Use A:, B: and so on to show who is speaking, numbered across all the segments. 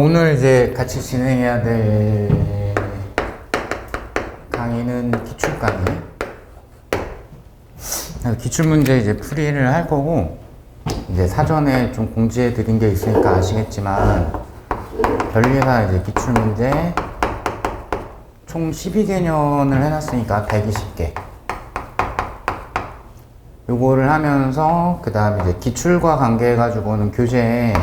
A: 오늘 이제 같이 진행해야 될 강의는 기출 강의. 기출문제 이제 풀이를 할 거고, 이제 사전에 좀 공지해 드린 게 있으니까 아시겠지만, 변리사 이제 기출문제 총 12개년을 해놨으니까 120개. 요거를 하면서, 그 다음에 이제 기출과 관계해가지고는 교재에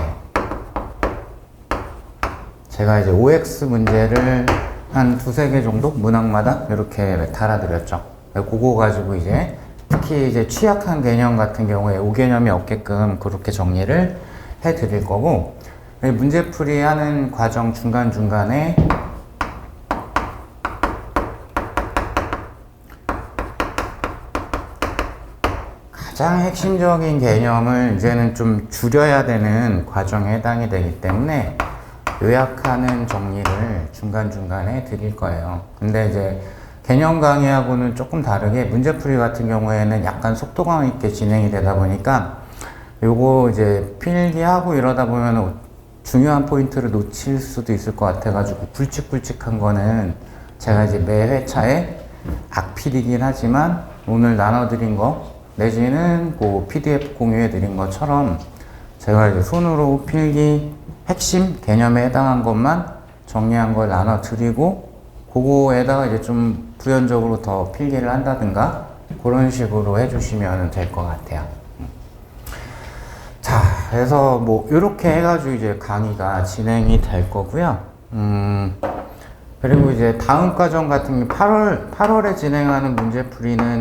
A: 제가 이제 OX 문제를 한 두세 개 정도 문항마다 이렇게 달아드렸죠. 그거 가지고 이제 특히 이제 취약한 개념 같은 경우에 5개념이 없게끔 그렇게 정리를 해 드릴 거고, 문제풀이 하는 과정 중간중간에 가장 핵심적인 개념을 이제는 좀 줄여야 되는 과정에 해당이 되기 때문에 요약하는 정리를 중간중간에 드릴 거예요. 근데 이제 개념 강의하고는 조금 다르게 문제풀이 같은 경우에는 약간 속도감 있게 진행이 되다 보니까 요거 이제 필기하고 이러다 보면 중요한 포인트를 놓칠 수도 있을 것 같아가지고 굵직굵직한 거는 제가 이제 매 회차에 악필이긴 하지만 오늘 나눠드린 거 내지는 그 PDF 공유해드린 것처럼 제가 이제 손으로 필기 핵심 개념에 해당한 것만 정리한 걸 나눠드리고 그거에다가 이제 좀 부연적으로 더 필기를 한다든가 그런 식으로 해주시면 될 것 같아요. 자, 그래서 뭐 이렇게 해가지고 이제 강의가 진행이 될 거고요. 그리고 이제 다음 과정 같은 게 8월에 진행하는 문제풀이는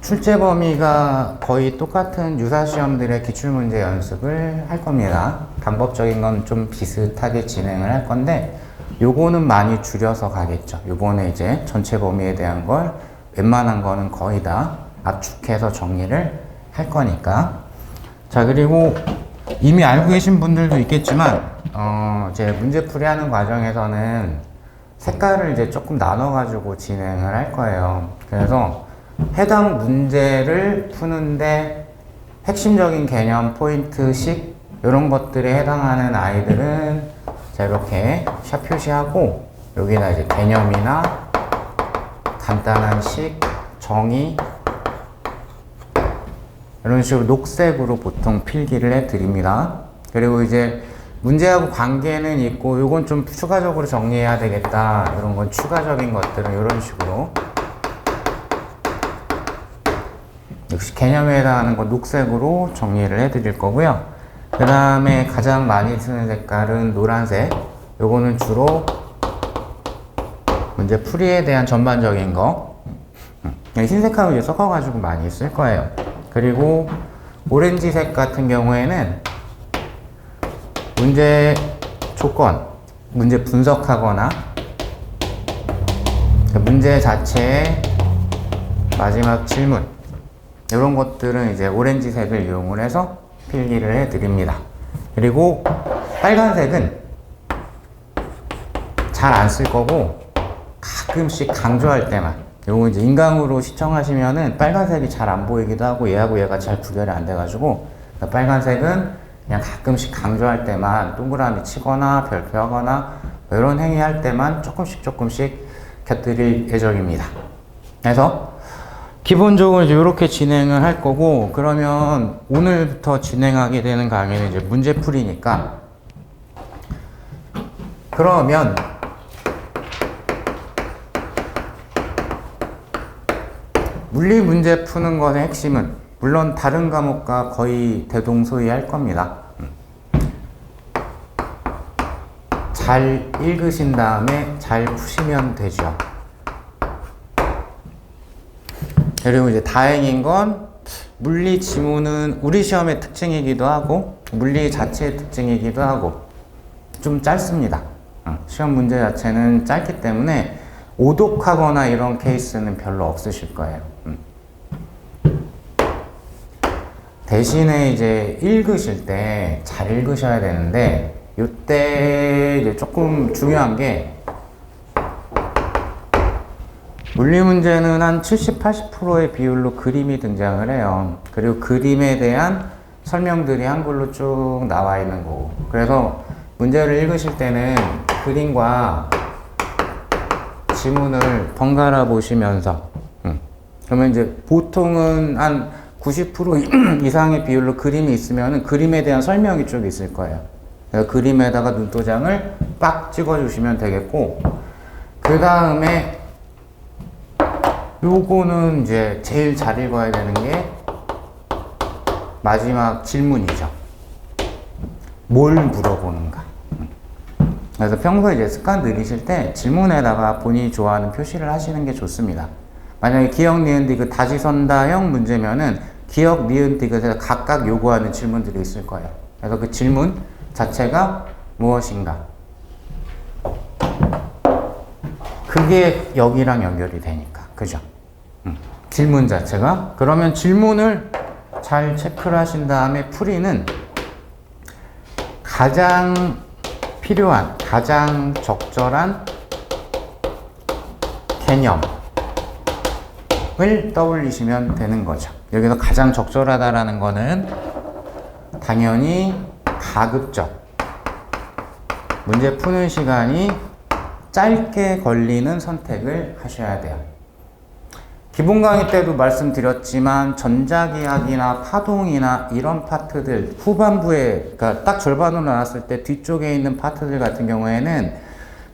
A: 출제 범위가 거의 똑같은 유사 시험들의 기출문제 연습을 할 겁니다. 방법적인 건 좀 비슷하게 진행을 할 건데 요거는 많이 줄여서 가겠죠. 요번에 이제 전체 범위에 대한 걸 웬만한 거는 거의 다 압축해서 정리를 할 거니까. 자, 그리고 이미 알고 계신 분들도 있겠지만 이제 문제풀이 하는 과정에서는 색깔을 이제 조금 나눠 가지고 진행을 할 거예요. 그래서 해당 문제를 푸는데 핵심적인 개념 포인트식 이런 것들에 해당하는 아이들은 자 이렇게 샵 표시하고 여기다 이제 개념이나 간단한 식, 정의 이런 식으로 녹색으로 보통 필기를 해 드립니다. 그리고 이제 문제하고 관계는 있고 요건 좀 추가적으로 정리해야 되겠다 이런 건 추가적인 것들은 이런 식으로 역시 개념에 해당하는 거 녹색으로 정리를 해 드릴 거고요. 그 다음에 가장 많이 쓰는 색깔은 노란색. 요거는 주로 문제 풀이에 대한 전반적인 거. 흰색하고 이제 섞어가지고 많이 쓸 거예요. 그리고 오렌지색 같은 경우에는 문제 조건, 문제 분석하거나 문제 자체의 마지막 질문 이런 것들은 이제 오렌지색을 이용을 해서 필기를 해 드립니다. 그리고 빨간색은 잘 안 쓸 거고 가끔씩 강조할 때만 요거 이제 인강으로 시청하시면은 빨간색이 잘 안 보이기도 하고 얘하고 얘가 잘 구별이 안 돼가지고 빨간색은 그냥 가끔씩 강조할 때만 동그라미 치거나 별표 하거나 이런 행위 할 때만 조금씩 곁들일 예정입니다. 그래서 기본적으로 이제 이렇게 진행을 할 거고, 그러면 오늘부터 진행하게 되는 강의는 이제 문제풀이니까, 그러면 물리 문제 푸는 것의 핵심은 물론 다른 과목과 거의 대동소이할 겁니다. 잘 읽으신 다음에 잘 푸시면 되죠. 그리고 이제 다행인 건 물리 지문은 우리 시험의 특징이기도 하고 물리 자체의 특징이기도 하고 좀 짧습니다. 시험 문제 자체는 짧기 때문에 오독하거나 이런 케이스는 별로 없으실 거예요. 대신에 이제 읽으실 때 잘 읽으셔야 되는데 이때 이제 조금 중요한 게 물리 문제는 한 70, 80%의 비율로 그림이 등장을 해요. 그리고 그림에 대한 설명들이 한글로 쭉 나와 있는 거고. 그래서 문제를 읽으실 때는 그림과 지문을 번갈아 보시면서 그러면 이제 보통은 한 90% 이상의 비율로 그림이 있으면 그림에 대한 설명이 쭉 있을 거예요. 그래서 그림에다가 눈도장을 빡 찍어주시면 되겠고, 그 다음에 요거는 이제 제일 잘 읽어야 되는 게 마지막 질문이죠. 뭘 물어보는가. 그래서 평소에 이제 습관 들이실 때 질문에다가 본인이 좋아하는 표시를 하시는 게 좋습니다. 만약에 기억, 니은, 디귿, 다지선다형 문제면은 기억, 니은, 디귿에서 각각 요구하는 질문들이 있을 거예요. 그래서 그 질문 자체가 무엇인가. 그게 여기랑 연결이 되니까. 그죠? 질문 자체가. 그러면 질문을 잘 체크를 하신 다음에 풀이는 가장 필요한, 가장 적절한 개념을 떠올리시면 되는 거죠. 여기서 가장 적절하다라는 거는 당연히 가급적 문제 푸는 시간이 짧게 걸리는 선택을 하셔야 돼요. 기본 강의 때도 말씀드렸지만 전자기학이나 파동이나 이런 파트들 후반부에, 그러니까 딱 절반으로 나왔을 때 뒤쪽에 있는 파트들 같은 경우에는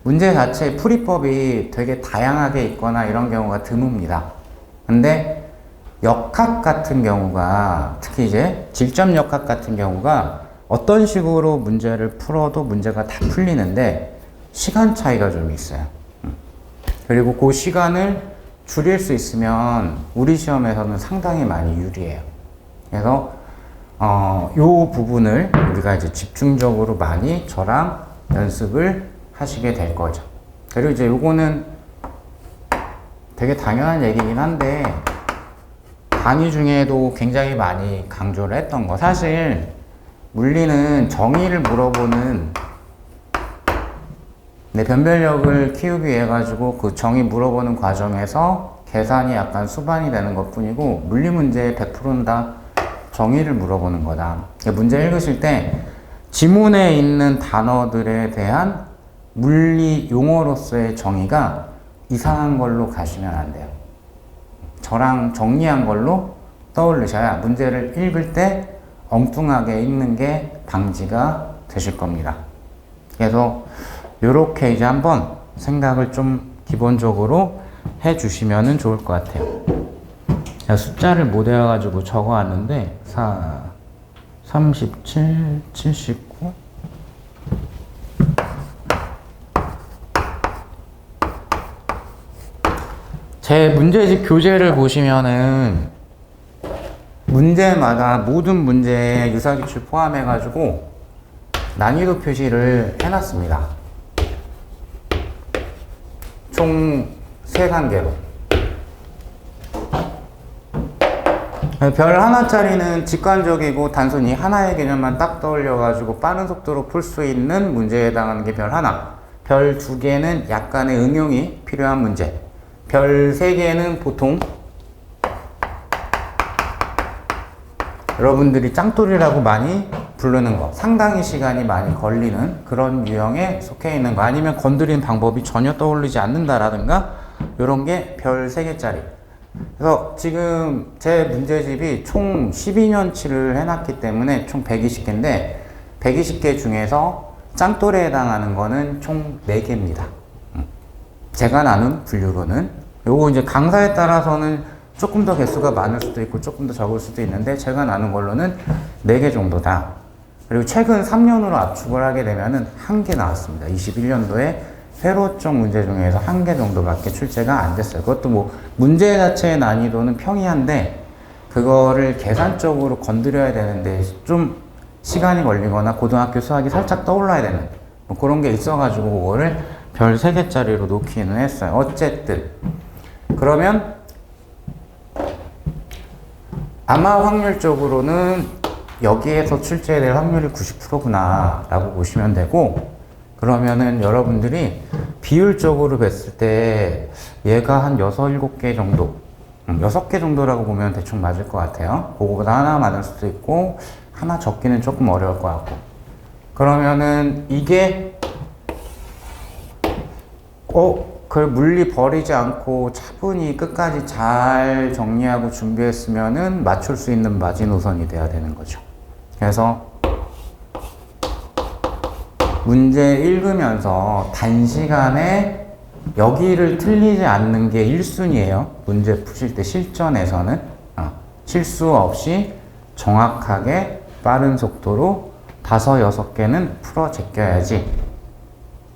A: 문제 자체의 풀이법이 되게 다양하게 있거나 이런 경우가 드뭅니다. 근데 역학 같은 경우가, 특히 이제 질점 역학 같은 경우가 어떤 식으로 문제를 풀어도 문제가 다 풀리는데 시간 차이가 좀 있어요. 그리고 그 시간을 줄일 수 있으면 우리 시험에서는 상당히 많이 유리해요. 그래서 요 부분을 우리가 이제 집중적으로 많이 저랑 연습을 하시게 될 거죠. 그리고 이제 요거는 되게 당연한 얘기긴 한데 강의 중에도 굉장히 많이 강조를 했던 거, 사실 물리는 정의를 물어보는 변별력을 키우기 위해 가지고 그 정의 물어보는 과정에서 계산이 약간 수반이 되는 것 뿐이고, 물리 문제의 100%는 다 정의를 물어보는 거다. 문제 읽으실 때 지문에 있는 단어들에 대한 물리 용어로서의 정의가 이상한 걸로 가시면 안 돼요. 저랑 정리한 걸로 떠올리셔야 문제를 읽을 때 엉뚱하게 읽는 게 방지가 되실 겁니다. 그래서 요렇게 이제 한번 생각을 좀 기본적으로 해 주시면 좋을 것 같아요. 제가 숫자를 못 외워가지고 적어 왔는데 4, 37, 79. 제 문제집 교재를 보시면은 문제마다 모든 문제에 유사기출 포함해가지고 난이도 표시를 해놨습니다. 총 3단계로. 별 하나짜리는 직관적이고 단순히 하나의 개념만 딱 떠올려가지고 빠른 속도로 풀 수 있는 문제에 해당하는 게 별 하나. 별 2개는 약간의 응용이 필요한 문제. 별 3개는 보통 여러분들이 짱돌이라고 많이 부르는 거, 상당히 시간이 많이 걸리는 그런 유형에 속해 있는 거, 아니면 건드리는 방법이 전혀 떠오르지 않는다라든가 이런 게 별 3개짜리. 그래서 지금 제 문제집이 총 12년치를 해놨기 때문에 총 120개인데 120개 중에서 짱돌에 해당하는 거는 총 4개입니다. 제가 나눈 분류로는. 요거 이제 강사에 따라서는 조금 더 개수가 많을 수도 있고 조금 더 적을 수도 있는데 제가 나눈 걸로는 4개 정도다. 그리고 최근 3년으로 압축을 하게 되면은 1개 나왔습니다. 21년도에 회로적 문제 중에서 1개 정도밖에 출제가 안 됐어요. 그것도 뭐 문제 자체의 난이도는 평이한데 그거를 계산적으로 건드려야 되는데 좀 시간이 걸리거나 고등학교 수학이 살짝 떠올라야 되는 뭐 그런 게 있어가지고 그거를 별 3개짜리로 놓기는 했어요. 어쨌든 그러면 아마 확률적으로는 여기에서 출제될 확률이 90%구나 라고 보시면 되고, 그러면은 여러분들이 비율적으로 봤을 때 얘가 한 6, 7개 정도 6개 정도라고 보면 대충 맞을 것 같아요. 그거보다 하나 많을 수도 있고 하나 적기는 조금 어려울 것 같고 그러면은 이게 그걸 물리 버리지 않고 차분히 끝까지 잘 정리하고 준비했으면은 맞출 수 있는 마지노선이 돼야 되는 거죠. 그래서 문제 읽으면서 단시간에 여기를 틀리지 않는 게 1순위예요. 문제 푸실 때 실전에서는 실수 없이 정확하게 빠른 속도로 5, 6개는 풀어 제껴야지.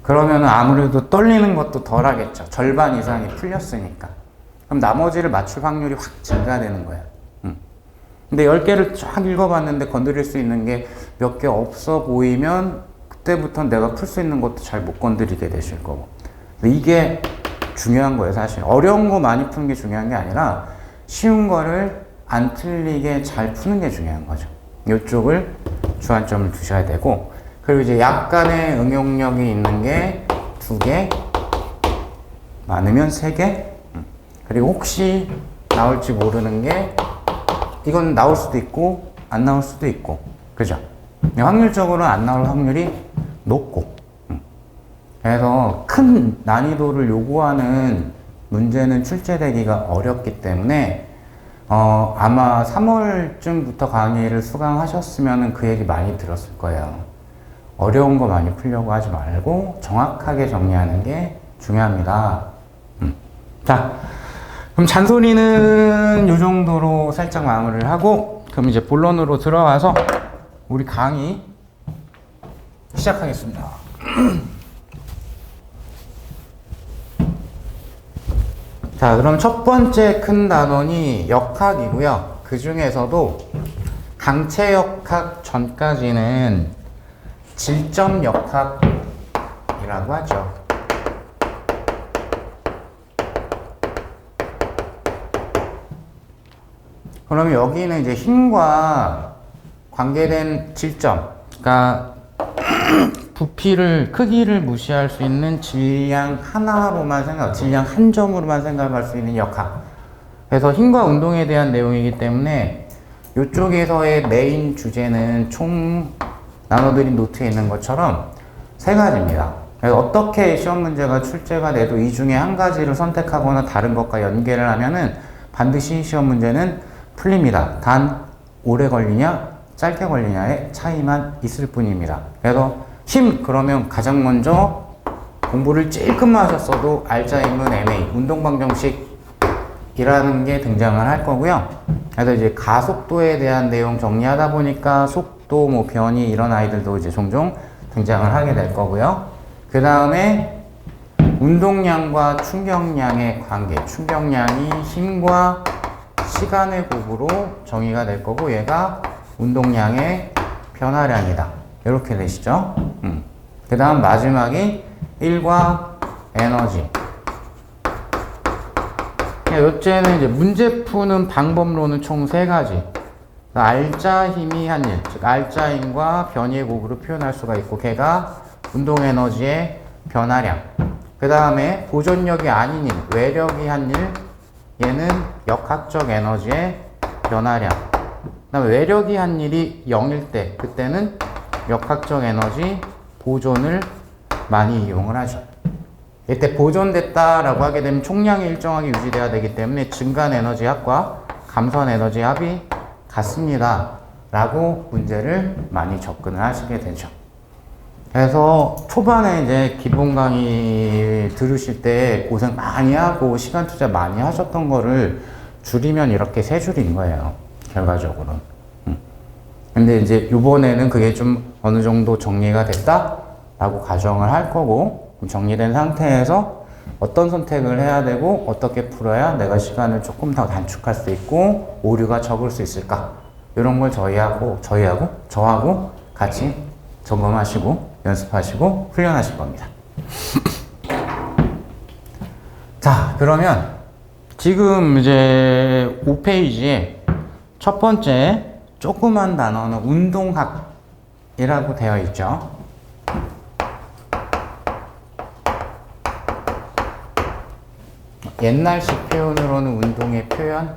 A: 그러면 아무래도 떨리는 것도 덜 하겠죠. 절반 이상이 풀렸으니까. 그럼 나머지를 맞출 확률이 확 증가되는 거예요. 근데 10개를 쫙 읽어봤는데 건드릴 수 있는 게 몇 개 없어 보이면 그때부터 내가 풀 수 있는 것도 잘 못 건드리게 되실 거고. 이게 중요한 거예요, 사실. 어려운 거 많이 푸는 게 중요한 게 아니라 쉬운 거를 안 틀리게 잘 푸는 게 중요한 거죠. 이쪽을 주안점을 두셔야 되고, 그리고 이제 약간의 응용력이 있는 게 2개, 많으면 3개, 그리고 혹시 나올지 모르는 게 이건 나올 수도 있고 안 나올 수도 있고, 그죠? 확률적으로는 안 나올 확률이 높고, 그래서 큰 난이도를 요구하는 문제는 출제되기가 어렵기 때문에 아마 3월쯤부터 강의를 수강하셨으면 그 얘기 많이 들었을 거예요. 어려운 거 많이 풀려고 하지 말고 정확하게 정리하는 게 중요합니다. 자, 그럼 잔소리는 이 정도로 살짝 마무리를 하고, 그럼 이제 본론으로 들어가서 우리 강의 시작하겠습니다. 자, 그럼 첫 번째 큰 단원이 역학이고요. 그 중에서도 강체역학 전까지는 질점역학이라고 하죠. 그러면 여기는 이제 힘과 관계된 질점, 그러니까 부피를, 크기를 무시할 수 있는 질량 하나로만 질량 한 점으로만 생각할 수 있는 역학. 그래서 힘과 운동에 대한 내용이기 때문에 이쪽에서의 메인 주제는 총 나눠드린 노트에 있는 것처럼 3가지입니다. 그래서 어떻게 시험 문제가 출제가 돼도 이 중에 한 가지를 선택하거나 다른 것과 연계를 하면은 반드시 시험 문제는 풀립니다. 단 오래 걸리냐 짧게 걸리냐의 차이만 있을 뿐입니다. 그래서 힘, 그러면 가장 먼저 공부를 찔끔만 하셨어도 알짜임은 MA, 운동방정식이라는 게 등장을 할 거고요. 그래서 이제 가속도에 대한 내용 정리하다 보니까 속도, 뭐 변이 이런 아이들도 이제 종종 등장을 하게 될 거고요. 그 다음에 운동량과 충격량의 관계, 충격량이 힘과 시간의 곱으로 정의가 될 거고, 얘가 운동량의 변화량이다. 이렇게 되시죠. 그 다음 마지막이 1과 에너지. 요째는 이제 문제 푸는 방법론은 총 3가지. 알짜 힘이 한 일, 즉 알짜 힘과 변이의 곱으로 표현할 수가 있고, 걔가 운동 에너지의 변화량. 그 다음에 보존력이 아닌 일, 외력이 한 일, 얘는 역학적 에너지의 변화량. 그 다음에 외력이 한 일이 0일 때, 그때는 역학적 에너지 보존을 많이 이용을 하죠. 이때 보존됐다라고 하게 되면 총량이 일정하게 유지돼야 되기 때문에 증간 에너지 합과 감소한 에너지 합이 같습니다 라고 문제를 많이 접근을 하시게 되죠. 그래서 초반에 이제 기본 강의 들으실 때 고생 많이 하고 시간 투자 많이 하셨던 거를 줄이면 이렇게 3줄인 거예요, 결과적으로. 근데 이제 요번에는 그게 좀 어느 정도 정리가 됐다 라고 가정을 할 거고, 정리된 상태에서 어떤 선택을 해야 되고 어떻게 풀어야 내가 시간을 조금 더 단축할 수 있고 오류가 적을 수 있을까, 이런 걸 저하고 같이 점검하시고 연습하시고 훈련하실 겁니다. 자, 그러면 지금 이제 5페이지에 첫 번째 조그만 단어는 운동학이라고 되어 있죠. 옛날식 표현으로는 운동의 표현.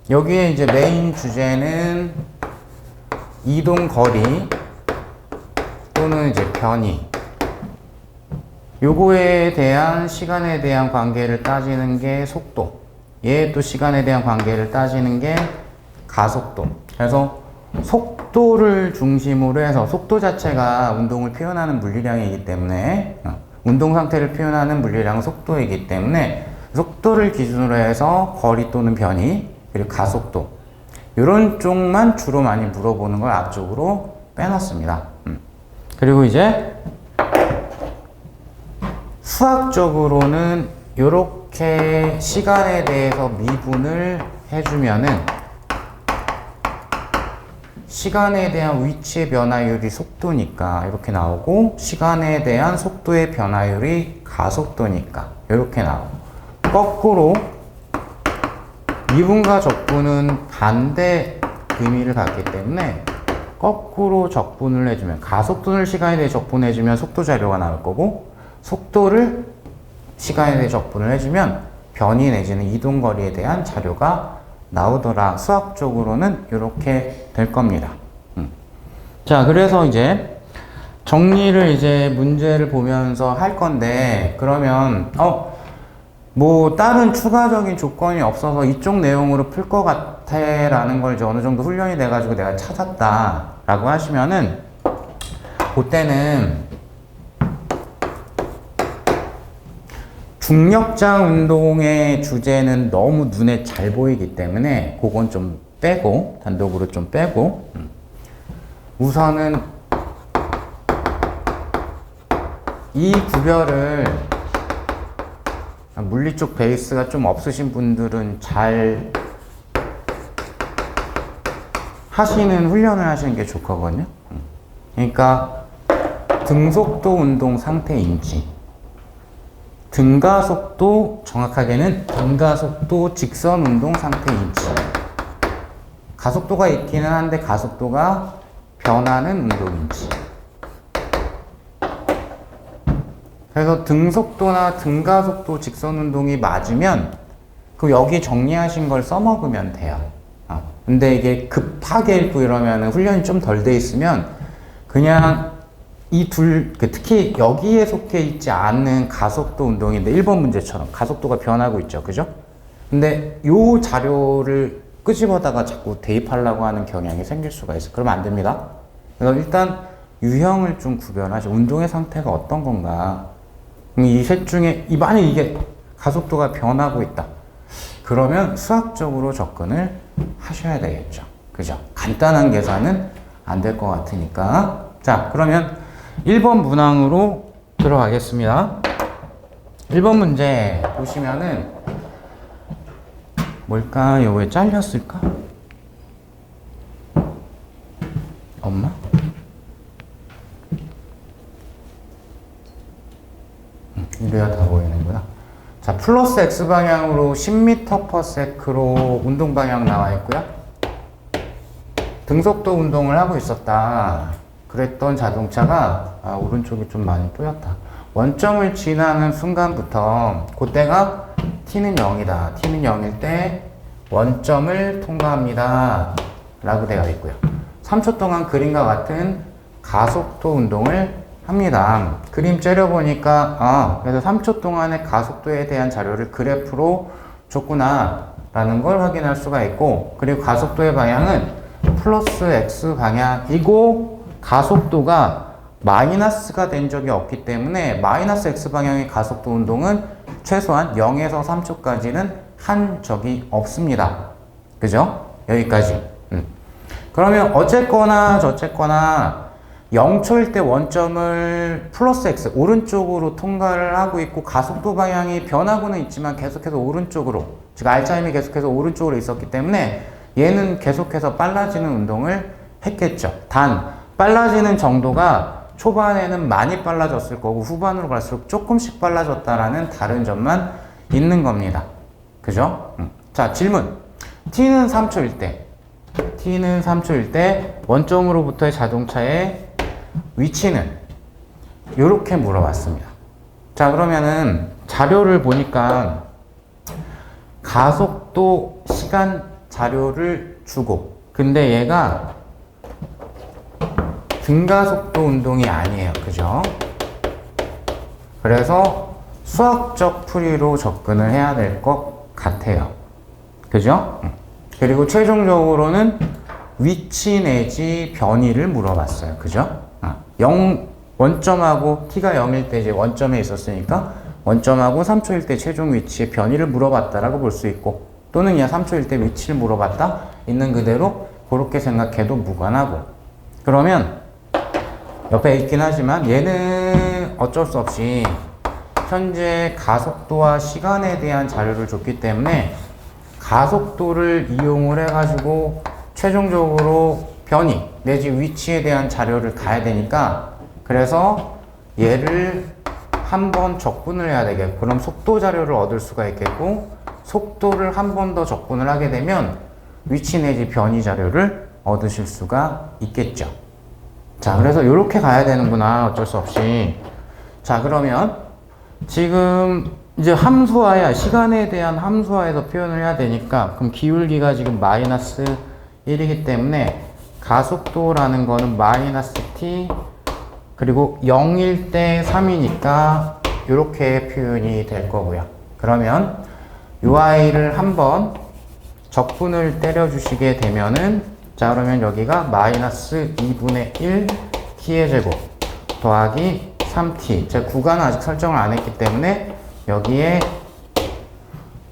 A: 여기에 이제 메인 주제는 이동 거리 또는 이제 변이. 요거에 대한 시간에 대한 관계를 따지는 게 속도. 얘 또 시간에 대한 관계를 따지는 게 가속도. 그래서 속도를 중심으로 해서 속도 자체가 운동을 표현하는 물리량이기 때문에 운동 상태를 표현하는 물리량은 속도이기 때문에 속도를 기준으로 해서 거리 또는 변이 그리고 가속도 이런 쪽만 주로 많이 물어보는 걸 앞쪽으로 빼놨습니다. 그리고 이제 수학적으로는 이렇게 시간에 대해서 미분을 해주면은 시간에 대한 위치의 변화율이 속도니까 이렇게 나오고 시간에 대한 속도의 변화율이 가속도니까 이렇게 나오고 거꾸로 미분과 적분은 반대 의미를 갖기 때문에 거꾸로 적분을 해주면 가속도를 시간에 대해 적분해주면 속도 자료가 나올 거고 속도를 시간에 대해 적분을 해주면 변이 내지는 이동거리에 대한 자료가 나오더라. 수학적으로는 이렇게 될 겁니다. 자, 그래서 이제 정리를 이제 문제를 보면서 할 건데 그러면 뭐 다른 추가적인 조건이 없어서 이쪽 내용으로 풀 것 같아 라는 걸 이제 어느 정도 훈련이 돼 가지고 내가 찾았다 라고 하시면은 그때는 중력장 운동의 주제는 너무 눈에 잘 보이기 때문에 그건 좀 빼고 단독으로 좀 빼고 우선은 이 구별을 물리 쪽 베이스가 좀 없으신 분들은 잘 하시는 훈련을 하시는 게 좋거든요. 그러니까 등속도 운동 상태 인지 등가속도, 정확하게는 등가속도 직선 운동 상태 인지. 가속도가 있기는 한데 가속도가 변하는 운동인지. 그래서 등속도나 등가속도 직선 운동이 맞으면 그 여기 정리하신 걸 써먹으면 돼요. 근데 이게 급하게 읽고 이러면 훈련이 좀 덜 돼 있으면 그냥 이 특히 여기에 속해 있지 않는 가속도 운동인데 1번 문제처럼 가속도가 변하고 있죠. 그죠? 근데 요 자료를 끄집어다가 자꾸 대입하려고 하는 경향이 생길 수가 있어요. 그러면 안 됩니다. 그래서 일단 유형을 좀 구별하죠. 운동의 상태가 어떤 건가. 이 셋 중에 만약 이게 가속도가 변하고 있다. 그러면 수학적으로 접근을 하셔야 되겠죠. 그죠? 간단한 계산은 안 될 것 같으니까. 자, 그러면 1번 문항으로 들어가겠습니다. 1번 문제 보시면은 뭘까요? 왜 잘렸을까? 엄마? 이래야 다 보이는구나. 자, 플러스 X방향으로 10m/s로 운동 방향 나와 있고요. 등속도 운동을 하고 있었다. 그랬던 자동차가 오른쪽이 좀 많이 뿌옇다. 원점을 지나는 순간부터 그때가 t는 0이다. t는 0일 때 원점을 통과합니다. 라고 되어 있고요. 3초 동안 그림과 같은 가속도 운동을 합니다. 그림 째려보니까 그래서 3초 동안의 가속도에 대한 자료를 그래프로 줬구나 라는 걸 확인할 수가 있고, 그리고 가속도의 방향은 플러스 x 방향이고 가속도가 마이너스가 된 적이 없기 때문에 마이너스 x 방향의 가속도 운동은 최소한 0에서 3초까지는 한 적이 없습니다. 그죠? 여기까지. 그러면 어쨌거나 저쨌거나 0초일 때 원점을 플러스 x 오른쪽으로 통과를 하고 있고 가속도 방향이 변하고는 있지만 계속해서 오른쪽으로, 즉 알차임이 계속해서 오른쪽으로 있었기 때문에 얘는 계속해서 빨라지는 운동을 했겠죠. 단 빨라지는 정도가 초반에는 많이 빨라졌을 거고 후반으로 갈수록 조금씩 빨라졌다라는 다른 점만 있는 겁니다. 그죠? 자, 질문. t는 3초일 때 원점으로부터의 자동차의 위치는 이렇게 물어봤습니다. 자, 그러면은 자료를 보니까 가속도 시간 자료를 주고, 근데 얘가 등가속도 운동이 아니에요. 그죠? 그래서 수학적 풀이로 접근을 해야 될 것 같아요. 그죠? 그리고 최종적으로는 위치 내지 변이를 물어봤어요. 그죠? 원점하고 t가 0일 때 이제 원점에 있었으니까 원점하고 3초일 때 최종 위치의 변이를 물어봤다라고 볼 수 있고, 또는 그냥 3초일 때 위치를 물어봤다 있는 그대로 그렇게 생각해도 무관하고, 그러면 옆에 있긴 하지만 얘는 어쩔 수 없이 현재 가속도와 시간에 대한 자료를 줬기 때문에 가속도를 이용을 해가지고 최종적으로 변이 내지 위치에 대한 자료를 가야 되니까, 그래서 얘를 한번 적분을 해야 되겠고, 그럼 속도 자료를 얻을 수가 있겠고, 속도를 한 번 더 적분을 하게 되면 위치 내지 변이 자료를 얻으실 수가 있겠죠. 자, 그래서 이렇게 가야 되는구나, 어쩔 수 없이. 자, 그러면 지금 이제 함수화야, 시간에 대한 함수화에서 표현을 해야 되니까, 그럼 기울기가 지금 마이너스 1이기 때문에 가속도라는 거는 마이너스 t, 그리고 0일 때 3이니까 이렇게 표현이 될 거고요. 그러면 이 아이를 한번 적분을 때려 주시게 되면은, 자, 그러면 여기가 마이너스 2분의 1 t의 제곱 더하기 3t. 제가 구간은 아직 설정을 안 했기 때문에 여기에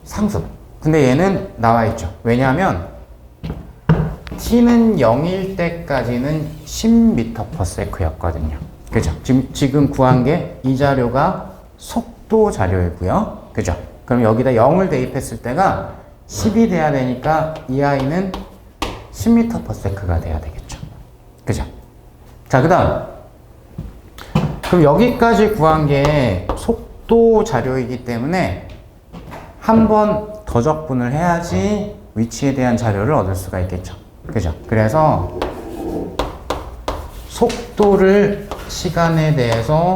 A: 상수. 근데 얘는 나와 있죠. 왜냐하면 t는 0일 때까지는 10m/s 였거든요. 그죠? 지금 구한 게 이 자료가 속도 자료이고요. 그죠? 그럼 여기다 0을 대입했을 때가 10이 돼야 되니까 이 아이는 10m/s가 돼야 되겠죠. 그죠? 자, 그 다음. 그럼 여기까지 구한 게 속도 자료이기 때문에 한 번 더 적분을 해야지 위치에 대한 자료를 얻을 수가 있겠죠. 그죠? 그래서 속도를 시간에 대해서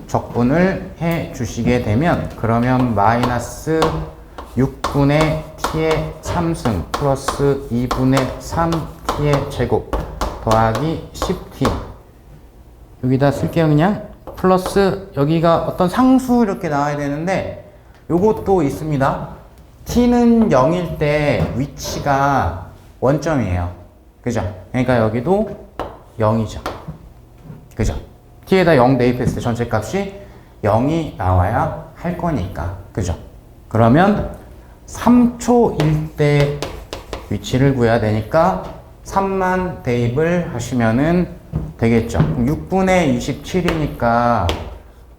A: 적분을 해 주시게 되면, 그러면 마이너스 6분의 t의 3승 플러스 2분의 3t의 제곱 더하기 10t, 여기다 쓸게요. 그냥 플러스 여기가 어떤 상수 이렇게 나와야 되는데 요것도 있습니다. t는 0일 때 위치가 원점이에요. 그죠? 그러니까 여기도 0이죠. 그죠? t에다 0 대입했을 때 전체 값이 0이 나와야 할 거니까. 그죠? 그러면 3초일 때 위치를 구해야 되니까 3만 대입을 하시면은 되겠죠. 6분의 27이니까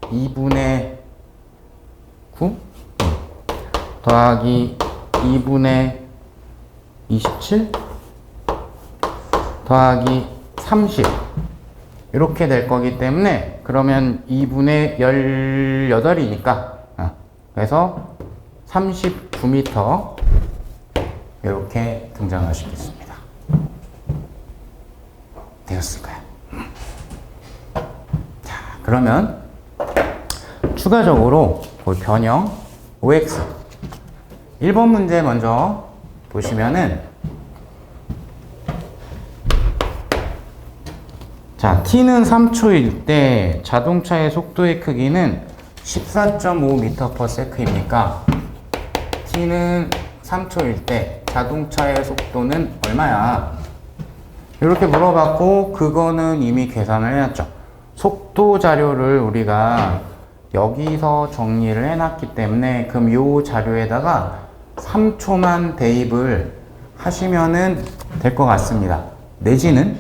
A: 2분의 9 더하기 2분의 27 더하기 30 이렇게 될 거기 때문에, 그러면 2분의 18이니까 그래서 39m 이렇게 등장하시겠습니다. 되었을까요? 자, 그러면 추가적으로 그 변형 OX 1번 문제 먼저 보시면은, 자, t는 3초일 때 자동차의 속도의 크기는 14.5m/s이니까 t는 3초일 때 자동차의 속도는 얼마야? 이렇게 물어봤고, 그거는 이미 계산을 해놨죠. 속도 자료를 우리가 여기서 정리를 해놨기 때문에, 그럼 요 자료에다가 3초만 대입을 하시면은 될 것 같습니다. 내지는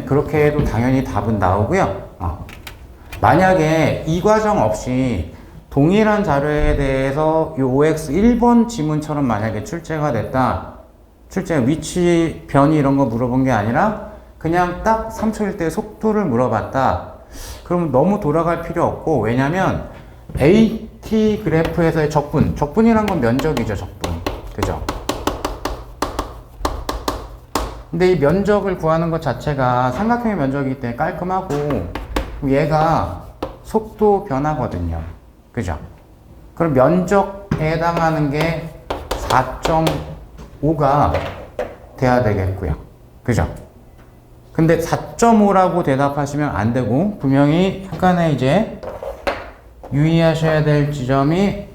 A: 그렇게 해도 당연히 답은 나오고요. 만약에 이 과정 없이 동일한 자료에 대해서 이 OX 1번 지문처럼 만약에 출제가 됐다. 출제 위치 변이 이런 거 물어본 게 아니라 그냥 딱 3초일 때 속도를 물어봤다. 그러면 너무 돌아갈 필요 없고, 왜냐면 AT 그래프에서의 적분이란 건 면적이죠. 적분. 그죠? 근데 이 면적을 구하는 것 자체가 삼각형의 면적이기 때문에 깔끔하고, 얘가 속도 변화거든요. 그죠? 그럼 면적에 해당하는 게 4.5가 돼야 되겠고요. 그죠? 근데 4.5라고 대답하시면 안 되고, 분명히 약간의 이제 유의하셔야 될 지점이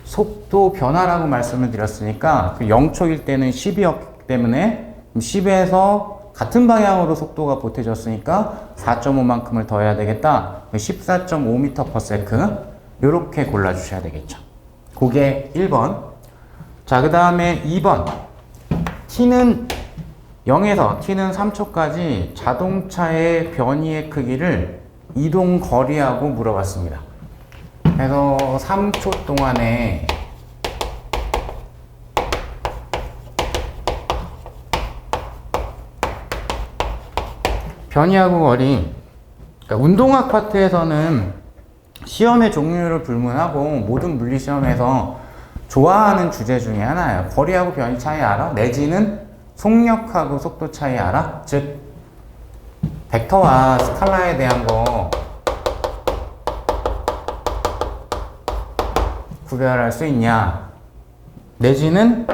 A: 속도 변화라고 말씀을 드렸으니까, 그 0초일 때는 10이었기 때문에 10에서 같은 방향으로 속도가 보태졌으니까 4.5만큼을 더해야 되겠다. 14.5m/s. 이렇게 골라주셔야 되겠죠. 그게 1번. 자, 그 다음에 2번. t는 0에서 t는 3초까지 자동차의 변이의 크기를 이동 거리하고 물어봤습니다. 그래서 3초 동안에 변이하고 거리, 그러니까 운동학 파트에서는 시험의 종류를 불문하고 모든 물리 시험에서 좋아하는 주제 중에 하나예요. 거리하고 변이 차이 알아? 내지는 속력하고 속도 차이 알아? 즉 벡터와 스칼라에 대한 거 구별할 수 있냐? 내지는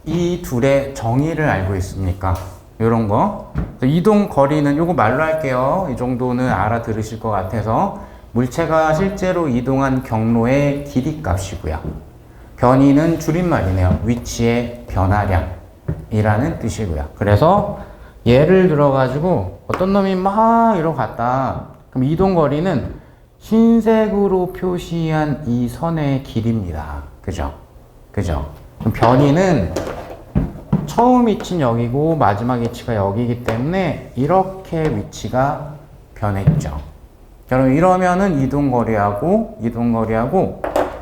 A: 이 둘의 정의를 알고 있습니까? 이런 거. 이동 거리는 요거 말로 할게요. 이 정도는 알아들으실 것 같아서. 물체가 실제로 이동한 경로의 길이 값이고요. 변이는 줄임말이네요. 위치의 변화량이라는 뜻이고요. 그래서 예를 들어가지고 어떤 놈이 막 이러고 갔다. 그럼 이동 거리는 흰색으로 표시한 이 선의 길입니다. 그죠? 그죠? 그럼 변이는 처음 위치는 여기고 마지막 위치가 여기이기 때문에 이렇게 위치가 변했죠. 여러분, 이러면은 이동거리하고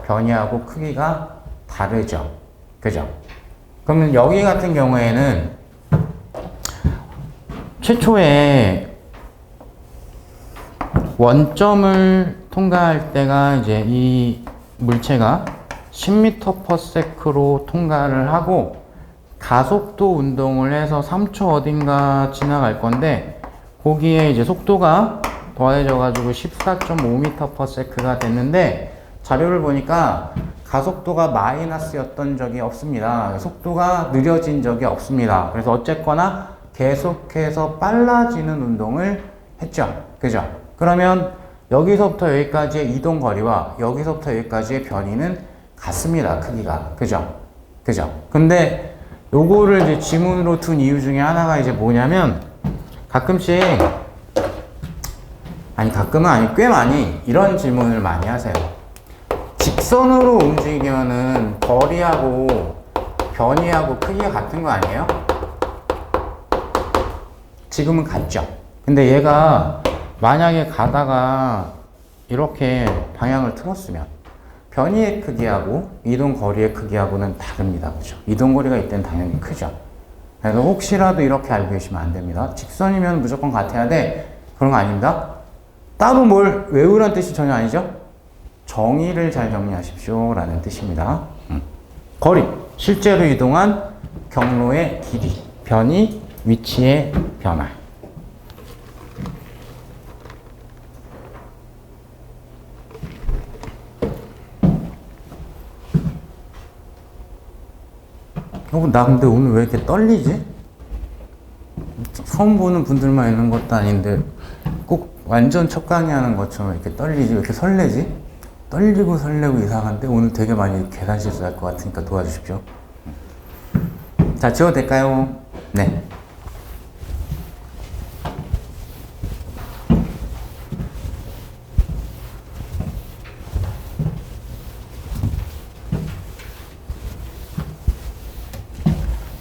A: 변이하고 크기가 다르죠. 그죠? 그러면 여기 같은 경우에는 최초에 원점을 통과할 때가 이제 이 물체가 10m/s로 통과를 하고 가속도 운동을 해서 3초 어딘가 지나갈 건데, 거기에 이제 속도가 더해져 가지고 14.5m/s가 됐는데, 자료를 보니까 가속도가 마이너스였던 적이 없습니다. 속도가 느려진 적이 없습니다. 그래서 어쨌거나 계속해서 빨라지는 운동을 했죠. 그죠? 그러면 여기서부터 여기까지의 이동 거리와 여기서부터 여기까지의 변이는 같습니다. 크기가. 그죠? 그죠? 근데 요거를 이제 지문으로 둔 이유 중에 하나가 이제 뭐냐면, 가끔씩, 아니 가끔은 아니 꽤 많이 이런 질문을 많이 하세요. 직선으로 움직이면은 거리하고 변이하고 크기가 같은 거 아니에요? 지금은 같죠. 근데 얘가 만약에 가다가 이렇게 방향을 틀었으면 변이의 크기하고 이동 거리의 크기하고는 다릅니다. 그죠? 이동 거리가 이때는 당연히 크죠. 그래서 혹시라도 이렇게 알고 계시면 안 됩니다. 직선이면 무조건 같아야 돼. 그런 거 아닙니다. 따로 뭘 외우란 뜻이 전혀 아니죠? 정의를 잘 정리하십시오 라는 뜻입니다. 거리, 실제로 이동한 경로의 길이, 변이, 위치의 변화. 나 근데 오늘 왜 이렇게 떨리지? 처음 보는 분들만 있는 것도 아닌데 꼭 완전 첫 강의 하는 것처럼 이렇게 떨리지? 왜 이렇게 설레지? 떨리고 설레고 이상한데 오늘 되게 많이 계산 실수할 것 같으니까 도와주십시오. 자, 지워도 될까요? 네.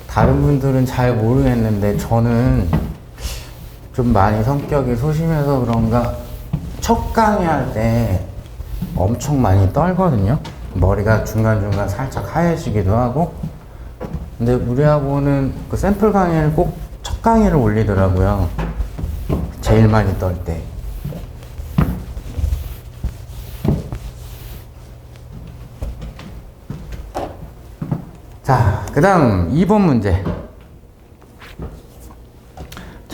A: 다른 분들은 잘 모르겠는데 저는 좀 많이 성격이 소심해서 그런가 첫 강의 할 때 엄청 많이 떨거든요. 머리가 중간중간 살짝 하얘지기도 하고. 근데 우리 학원은 그 샘플 강의를 꼭 첫 강의를 올리더라고요. 제일 많이 떨 때. 자, 그 다음 2번 문제.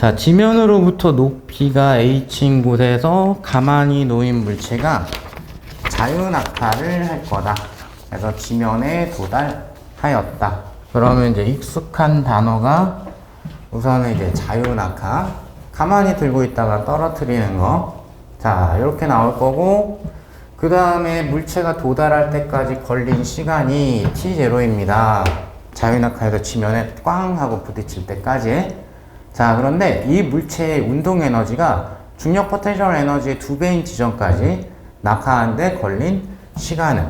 A: 자, 지면으로부터 높이가 h인 곳에서 가만히 놓인 물체가 자유낙하를 할 거다. 그래서 지면에 도달하였다. 그러면 이제 익숙한 단어가 우선은 이제 자유낙하. 가만히 들고 있다가 떨어뜨리는 거. 자, 이렇게 나올 거고, 그 다음에 물체가 도달할 때까지 걸린 시간이 t0입니다. 자유낙하에서 지면에 꽝 하고 부딪힐 때까지. 자, 그런데 이 물체의 운동 에너지가 중력 포텐셜 에너지의 2배인 지점까지 낙하하는데 걸린 시간은,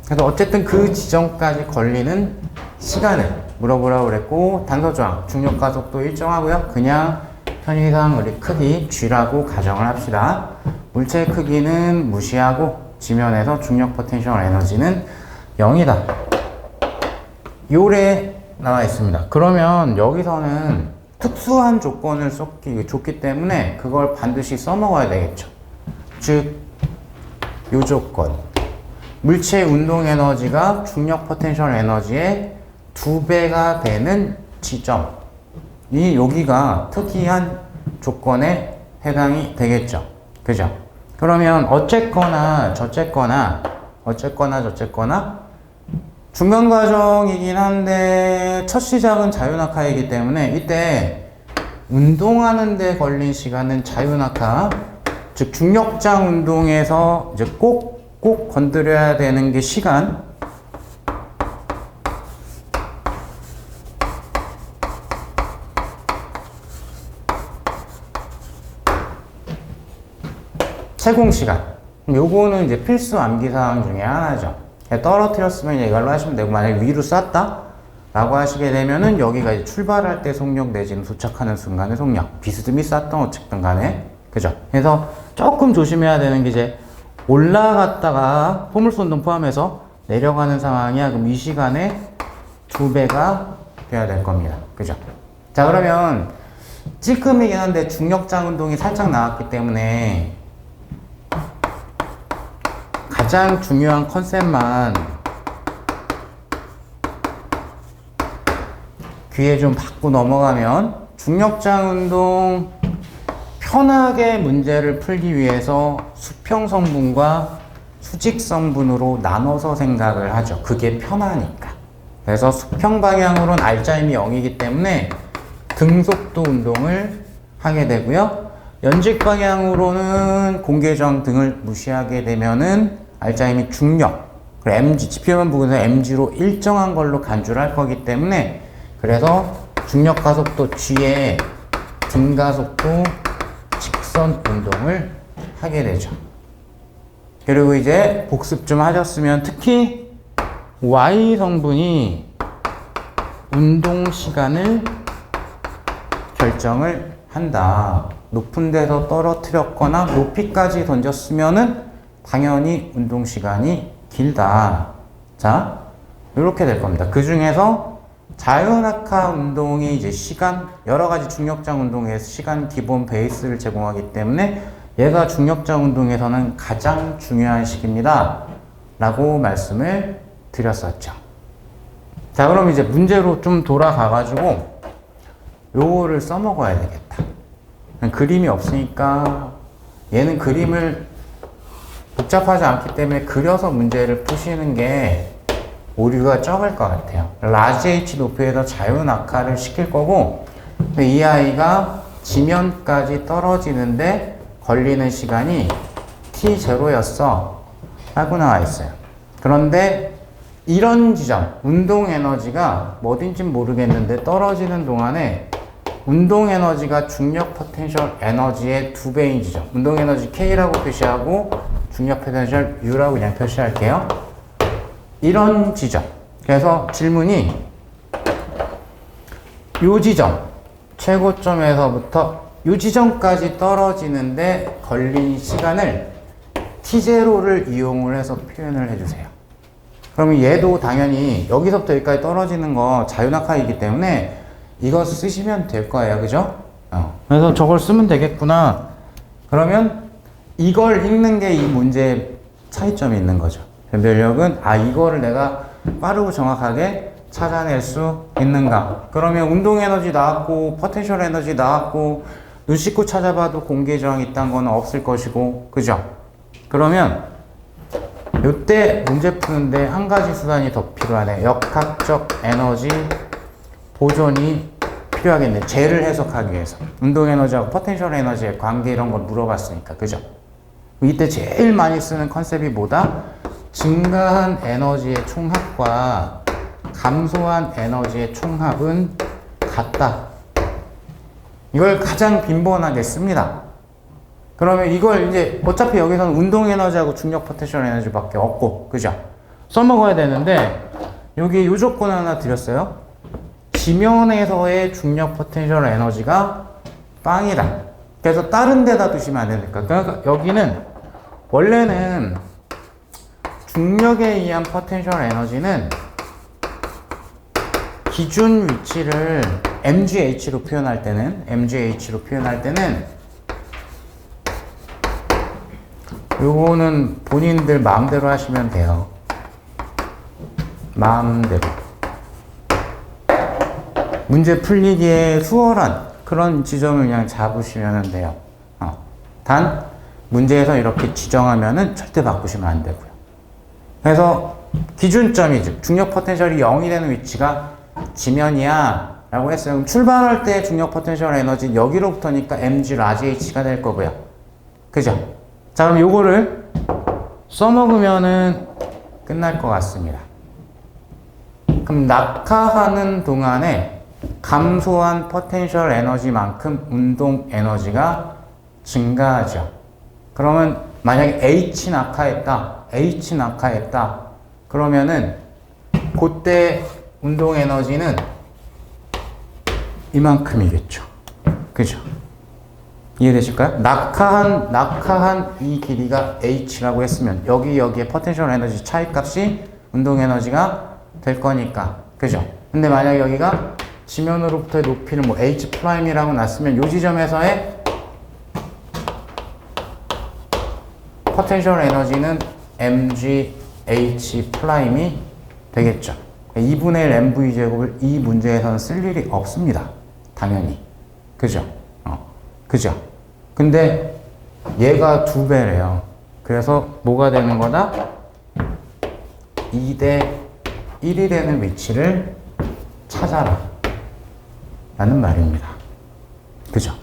A: 그래서 어쨌든 그 지점까지 걸리는 시간을 물어보라고 그랬고, 단서조항 중력 가속도 일정하고요. 그냥 편의상 우리 크기 g라고 가정을 합시다. 물체의 크기는 무시하고 지면에서 중력 포텐셜 에너지는 0이다. 요래 나와 있습니다. 그러면 여기서는 특수한 조건을 줬기 때문에 그걸 반드시 써먹어야 되겠죠. 즉, 요 조건. 물체의 운동 에너지가 중력 포텐셜 에너지의 2배가 되는 지점이 여기가 특이한 조건에 해당이 되겠죠. 그죠? 그러면 어쨌거나 저쨌거나 중간 과정이긴 한데 첫 시작은 자유낙하이기 때문에 이때 운동하는 데 걸린 시간은 자유낙하, 즉 중력장 운동에서 이제 꼭 건드려야 되는 게 시간. 채공시간. 요거는 이제 필수 암기사항 중에 하나죠. 떨어뜨렸으면 이걸로 하시면 되고, 만약에 위로 쐈다? 라고 하시게 되면은 여기가 이제 출발할 때 속력 내지는 도착하는 순간의 속력. 비스듬히 쐈던 어쨌든 간에. 그죠? 그래서 조금 조심해야 되는 게 이제 올라갔다가 포물선 운동 포함해서 내려가는 상황이야. 그럼 이 시간에 2배가 돼야 될 겁니다. 그죠? 자, 그러면 찌끔이긴 한데 중력장 운동이 살짝 나왔기 때문에 가장 중요한 컨셉만 귀에 좀 받고 넘어가면, 중력장 운동 편하게 문제를 풀기 위해서 수평성분과 수직성분으로 나눠서 생각을 하죠. 그게 편하니까. 그래서 수평 방향으로는 알짜임이 0이기 때문에 등속도 운동을 하게 되고요. 연직 방향으로는 공계정 등을 무시하게 되면은 알짜임이 중력, 그리고 mg, 지표면 부분에서 mg로 일정한 걸로 간주를 할 거기 때문에, 그래서 중력 가속도 g에 등가속도 직선 운동을 하게 되죠. 그리고 이제 복습 좀 하셨으면, 특히 y 성분이 운동 시간을 결정을 한다. 높은 데서 떨어뜨렸거나 높이까지 던졌으면은 당연히 운동 시간이 길다. 자, 이렇게 될 겁니다. 그 중에서 자유낙하 운동이 이제 시간, 여러 가지 중력장 운동에서 시간 기본 베이스를 제공하기 때문에 얘가 중력장 운동에서는 가장 중요한 시기입니다. 라고 말씀을 드렸었죠. 자, 그럼 이제 문제로 좀 돌아가가지고 요거를 써먹어야 되겠다. 그림이 없으니까 얘는 그림을 복잡하지 않기 때문에 그려서 문제를 푸시는 게 오류가 적을 것 같아요. 라지 H 높이에서 자유낙하를 시킬 거고, 이 아이가 지면까지 떨어지는데 걸리는 시간이 t0였어 라고 나와 있어요. 그런데 이런 지점, 운동 에너지가 어딘진 모르겠는데 떨어지는 동안에 운동 에너지가 중력 포텐셜 에너지의 2배인 지점, 운동 에너지 K라고 표시하고 중력 포텐셜 U라고 그냥 표시할게요. 이런 지점. 그래서 질문이 요 지점, 최고점에서부터 요 지점까지 떨어지는데 걸린 시간을 t0를 이용을 해서 표현을 해주세요. 그러면 얘도 당연히 여기서부터 여기까지 떨어지는 거 자유낙하이기 때문에 이거 쓰시면 될 거예요. 그죠? 그래서 저걸 쓰면 되겠구나. 그러면 이걸 읽는 게 이 문제의 차이점이 있는 거죠. 변별력은 이거를 내가 빠르고 정확하게 찾아낼 수 있는가? 그러면 운동 에너지 나왔고 포텐셜 에너지 나왔고 눈 씻고 찾아봐도 공기의 저항이 있다는 건 없을 것이고, 그죠? 그러면 이때 문제 푸는데 한 가지 수단이 더 필요하네. 역학적 에너지 보존이 필요하겠네. 쟤를 해석하기 위해서. 운동 에너지하고 포텐셜 에너지의 관계 이런 걸 물어봤으니까, 그죠? 이때 제일 많이 쓰는 컨셉이 뭐다? 증가한 에너지의 총합과 감소한 에너지의 총합은 같다. 이걸 가장 빈번하게 씁니다. 그러면 이걸 이제 어차피 여기서는 운동 에너지하고 중력 포텐셜 에너지밖에 없고, 그죠? 써먹어야 되는데 여기 요 조건 하나 드렸어요. 지면에서의 중력 포텐셜 에너지가 빵이다. 그래서 다른 데다 두시면 안 되니까. 그러니까 여기는 원래는 중력에 의한 포텐셜 에너지는 기준 위치를 mgh로 표현할 때는 요거는 본인들 마음대로 하시면 돼요. 마음대로. 문제 풀리기에 수월한 그런 지점을 그냥 잡으시면 돼요. 단 문제에서 이렇게 지정하면은 절대 바꾸시면 안 되고요. 그래서 기준점이 즉 중력 포텐셜이 0이 되는 위치가 지면이야 라고 했어요. 그럼 출발할 때 중력 포텐셜 에너지 여기로부터니까 mg 라지 h가 될 거고요. 그죠? 자, 그럼 요거를 써먹으면은 끝날 것 같습니다. 그럼 낙하하는 동안에 감소한 포텐셜 에너지만큼 운동 에너지가 증가하죠. 그러면 만약에 H 낙하했다. 그러면은 그때 운동 에너지는 이만큼이겠죠. 그죠? 이해되실까요? 낙하한 이 길이가 h라고 했으면 여기에 포텐셜 에너지 차이값이 운동 에너지가 될 거니까. 그죠? 근데 만약에 여기가 지면으로부터의 높이를 뭐 h'이라고 놨으면 이 지점에서의 포텐셜 에너지는 mgh'이 되겠죠. 2분의 1 mv 제곱을 이 문제에서는 쓸 일이 없습니다. 당연히. 그죠? 그죠? 근데 얘가 2배래요. 그래서 뭐가 되는 거다? 2대 1이 되는 위치를 찾아라. 라는 말입니다. 그죠?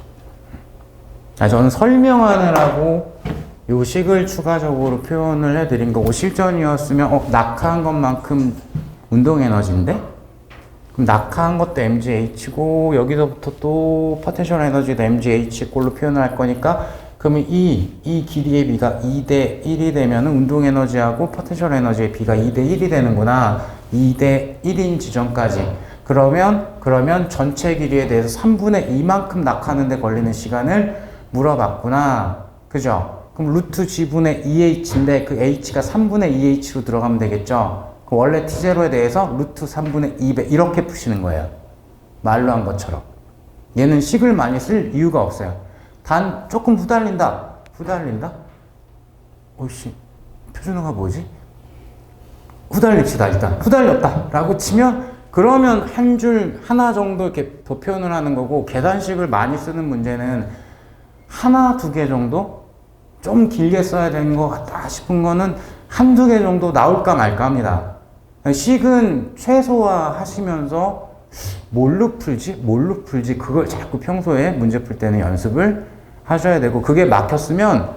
A: 저는 설명하느라고 요 식을 추가적으로 표현을 해드린 거고, 실전이었으면 낙하한 것만큼 운동 에너지인데? 그럼 낙하한 것도 mgh고 여기서부터 또 포텐셜 에너지도 mgh 꼴로 표현을 할 거니까, 그러면 이 길이의 비가 2대 1이 되면 운동 에너지하고 포텐셜 에너지의 비가 2대 1이 되는구나. 2대 1인 지점까지. 그러면 전체 길이에 대해서 3분의 2만큼 낙하하는데 걸리는 시간을 물어봤구나. 그죠? 그럼 루트 g분의 2h인데 그 h가 3분의 2h로 들어가면 되겠죠? 그 원래 t0에 대해서 루트 3분의 2배 이렇게 푸시는 거예요. 말로 한 것처럼. 얘는 식을 많이 쓸 이유가 없어요. 단 조금 후달린다? 오이씨, 표준어가 뭐지? 후달립시다. 일단 후달렸다 라고 치면, 그러면 한 줄 하나 정도 이렇게 더 표현을 하는 거고, 계산식을 많이 쓰는 문제는 하나 두 개 정도 좀 길게 써야 되는 것 같다 싶은 거는 한두 개 정도 나올까 말까 합니다. 식은 최소화 하시면서 뭘로 풀지? 그걸 자꾸 평소에 문제 풀 때는 연습을 하셔야 되고, 그게 막혔으면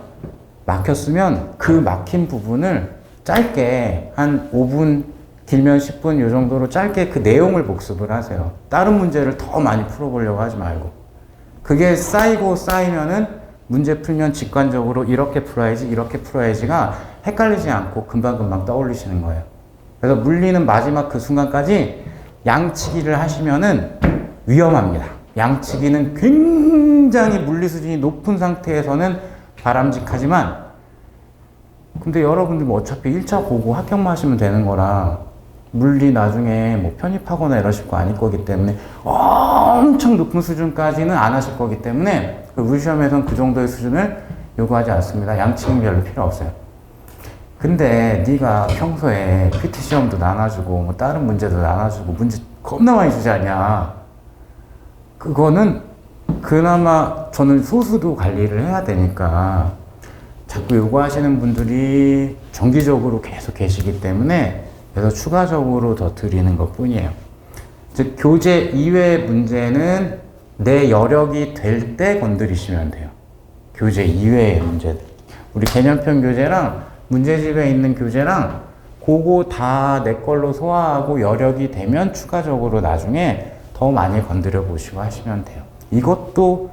A: 그 막힌 부분을 짧게 한 5분, 길면 10분 요 정도로 짧게 그 내용을 복습을 하세요. 다른 문제를 더 많이 풀어보려고 하지 말고. 그게 쌓이면은 문제 풀면 직관적으로 이렇게 풀어야지가 헷갈리지 않고 금방금방 떠올리시는 거예요. 그래서 물리는 마지막 그 순간까지 양치기를 하시면은 위험합니다. 양치기는 굉장히 물리 수준이 높은 상태에서는 바람직하지만, 근데 여러분들 뭐 어차피 1차 보고 합격만 하시면 되는 거라 물리 나중에 뭐 편입하거나 이러실 거 아닐 거기 때문에 엄청 높은 수준까지는 안 하실 거기 때문에 물시험에서는 그 정도의 수준을 요구하지 않습니다. 양치기는 별로 필요 없어요. 근데 네가 평소에 PT 시험도 나눠주고 뭐 다른 문제도 나눠주고 문제 겁나 많이 주지 않냐. 그거는 그나마 저는 소수도 관리를 해야 되니까 자꾸 요구하시는 분들이 정기적으로 계속 계시기 때문에 그래서 추가적으로 더 드리는 것 뿐이에요. 즉 교재 이외의 문제는 내 여력이 될 때 건드리시면 돼요. 교재 이외의 문제들. 우리 개념편 교재랑 문제집에 있는 교재랑 그거 다 내 걸로 소화하고 여력이 되면 추가적으로 나중에 더 많이 건드려 보시고 하시면 돼요. 이것도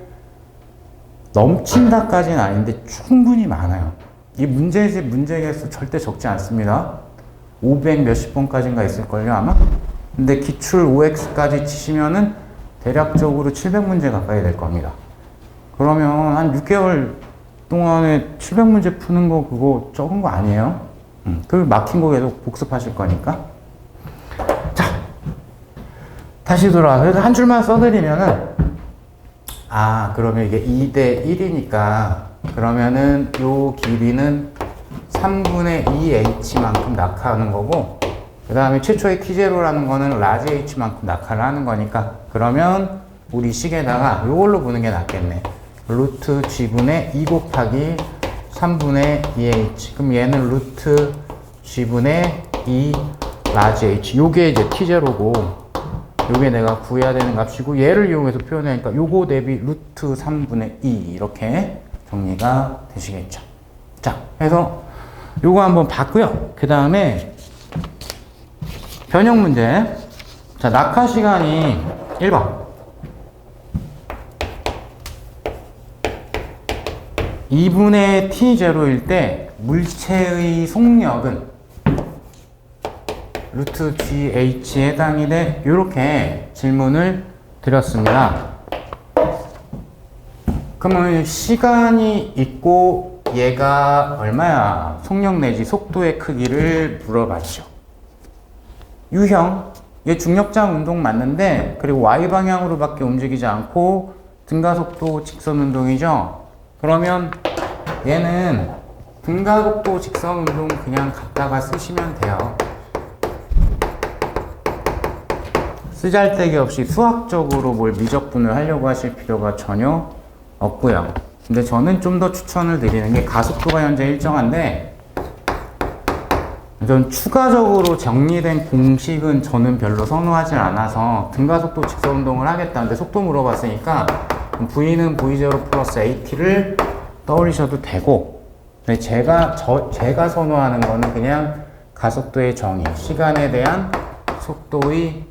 A: 넘친다까지는 아닌데 충분히 많아요. 이 문제집 문제 개수 절대 적지 않습니다. 500 몇십 번까지인가 있을걸요 아마? 근데 기출 OX까지 치시면은 대략적으로 700문제 가까이 될 겁니다. 그러면 한 6개월 동안에 700문제 푸는 거 그거 적은 거 아니에요? 그 막힌 거 계속 복습하실 거니까. 자, 다시 돌아와. 그래서 한 줄만 써드리면은, 그러면 이게 2대 1이니까, 그러면은 요 길이는 3분의 2h만큼 낙하하는 거고, 그 다음에 최초의 T0라는 거는 라지 h만큼 낙하를 하는 거니까, 그러면 우리 식에다가 요걸로 보는 게 낫겠네. 루트 g분의 2 곱하기 3분의 2h. 그럼 얘는 루트 g분의 2 라지 h. 요게 이제 T0고, 요게 내가 구해야 되는 값이고, 얘를 이용해서 표현하니까 요거 대비 루트 3분의 2 이렇게 정리가 되시겠죠. 자, 그래서 요거 한번 봤고요. 그 다음에 변형 문제. 자, 낙하 시간이 1번. 2분의 t0일 때 물체의 속력은 루트 gH에 해당이 돼. 이렇게 질문을 드렸습니다. 그러면 시간이 있고 얘가 얼마야? 속력 내지 속도의 크기를 물어봤죠. 유형, 얘 중력장 운동 맞는데 그리고 Y방향으로밖에 움직이지 않고 등가속도 직선 운동이죠. 그러면 얘는 등가속도 직선 운동 그냥 갖다가 쓰시면 돼요. 쓰잘데기 없이 수학적으로 뭘 미적분을 하려고 하실 필요가 전혀 없고요. 근데 저는 좀 더 추천을 드리는 게 가속도가 현재 일정한데 전 추가적으로 정리된 공식은 저는 별로 선호하지 않아서 등가속도 직선 운동을 하겠다는데 속도 물어봤으니까 V는 V0 플러스 AT를 떠올리셔도 되고 제가 선호하는 거는 그냥 가속도의 정의, 시간에 대한 속도의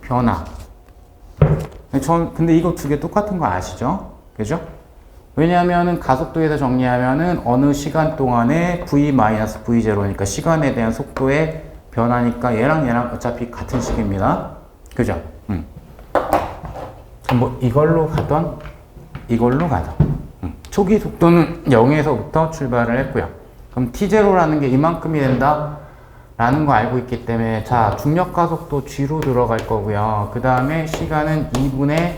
A: 변화. 근데 이거 두 개 똑같은 거 아시죠? 그죠? 왜냐하면은 가속도에서 정리하면은 어느 시간 동안에 V-V0니까 시간에 대한 속도의 변화니까 얘랑 어차피 같은 식입니다. 그죠? 뭐 이걸로 가던 이걸로 가던 초기 속도는 0에서부터 출발을 했고요. 그럼 T0라는 게 이만큼이 된다 라는 거 알고 있기 때문에 자 중력 가속도 G로 들어갈 거고요. 그 다음에 시간은 2분의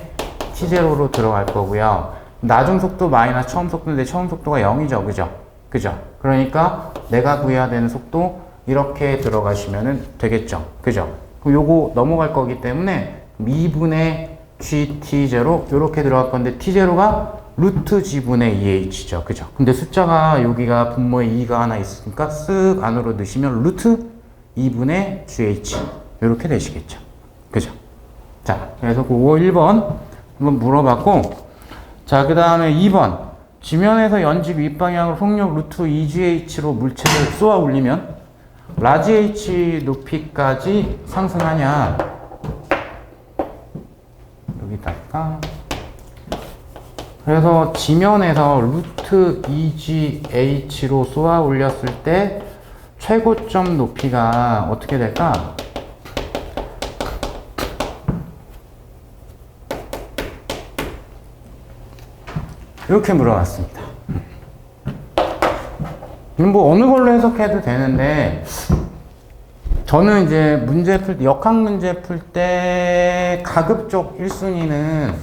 A: T0로 들어갈 거고요. 나중 속도 마이너스 처음 속도인데 처음 속도가 0이죠. 그죠? 그러니까 내가 구해야 되는 속도 이렇게 들어가시면 되겠죠. 그죠? 그럼 요거 넘어갈 거기 때문에 2분의 GT0 이렇게 들어갈 건데 T0가 루트 G분의 2H죠. 그죠? 근데 숫자가 여기가 분모에 2가 하나 있으니까 쓱 안으로 넣으시면 루트 2분의 GH 이렇게 되시겠죠. 그죠? 자, 그래서 그거 1번 한번 물어봤고 자, 그 다음에 2번. 지면에서 연직 윗방향으로 속력 루트 2GH로 물체를 쏘아 올리면 라지 H 높이까지 상승하냐. 여기다가. 그래서 지면에서 루트 2GH로 쏘아 올렸을 때 최고점 높이가 어떻게 될까? 이렇게 물어봤습니다. 뭐 어느 걸로 해석해도 되는데 저는 이제 문제 풀 때, 역학 문제 풀 때 가급적 1순위는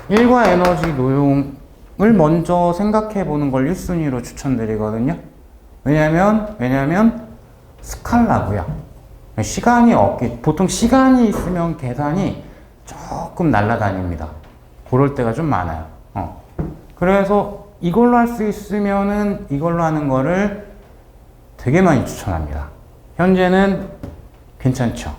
A: 일과 에너지 노용 먼저 생각해 보는 걸 1순위로 추천드리거든요. 왜냐면 스칼라고요. 보통 시간이 있으면 계산이 조금 날아다닙니다. 그럴 때가 좀 많아요. 그래서 이걸로 할 수 있으면은 이걸로 하는 거를 되게 많이 추천합니다. 현재는 괜찮죠.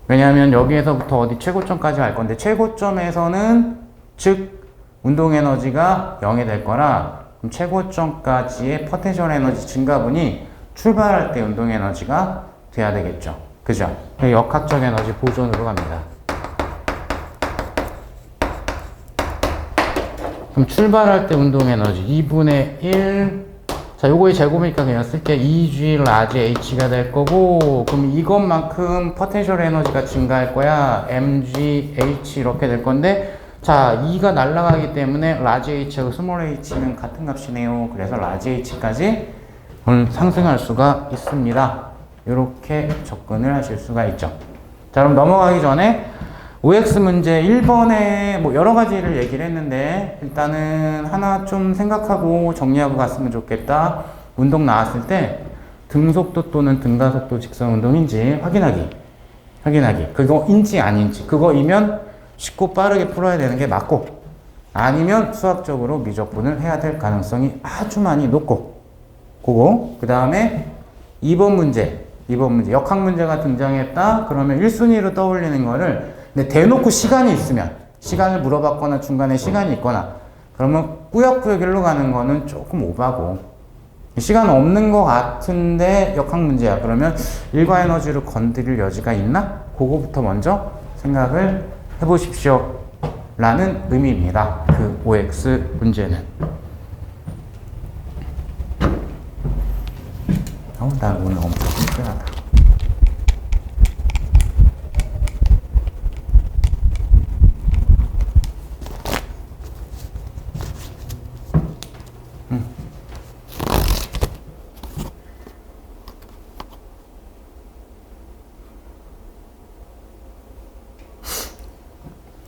A: 왜냐하면 여기에서부터 어디 최고점까지 갈 건데, 최고점에서는 즉 운동 에너지가 0이 될 거라, 그럼 최고점까지의 포텐셜 에너지 증가분이 출발할 때 운동 에너지가 돼야 되겠죠. 그죠? 역학적 에너지 보존으로 갑니다. 그럼 출발할 때 운동 에너지 2분의 1. 자, 요거의 제곱이니까 그냥 쓸게. 2G 라지 H가 될 거고, 그럼 이것만큼 포텐셜 에너지가 증가할 거야. mg H 이렇게 될 건데, 자, 2가 날아가기 때문에 라지 H하고 스몰 h는 같은 값이네요. 그래서 라지 H까지 상승할 수가 있습니다. 이렇게 접근을 하실 수가 있죠. 자, 그럼 넘어가기 전에 OX 문제 1번에 뭐 여러 가지를 얘기를 했는데, 일단은 하나 좀 생각하고 정리하고 갔으면 좋겠다. 운동 나왔을 때 등속도 또는 등가속도 직선 운동인지 확인하기. 그거인지 아닌지. 그거이면 쉽고 빠르게 풀어야 되는 게 맞고, 아니면 수학적으로 미적분을 해야 될 가능성이 아주 많이 높고, 그거. 그 다음에 2번 문제 역학 문제가 등장했다. 그러면 1순위로 떠올리는 거를, 근데 대놓고 시간이 있으면, 시간을 물어봤거나 중간에 시간이 있거나, 그러면 꾸역꾸역 일로 가는 거는 조금 오바고, 시간 없는 것 같은데 역학 문제야. 그러면 일과 에너지를 건드릴 여지가 있나? 그거부터 먼저 생각을 해보십시오 라는 의미입니다. 그 OX 문제는. 나 오늘 엄청 불편하다.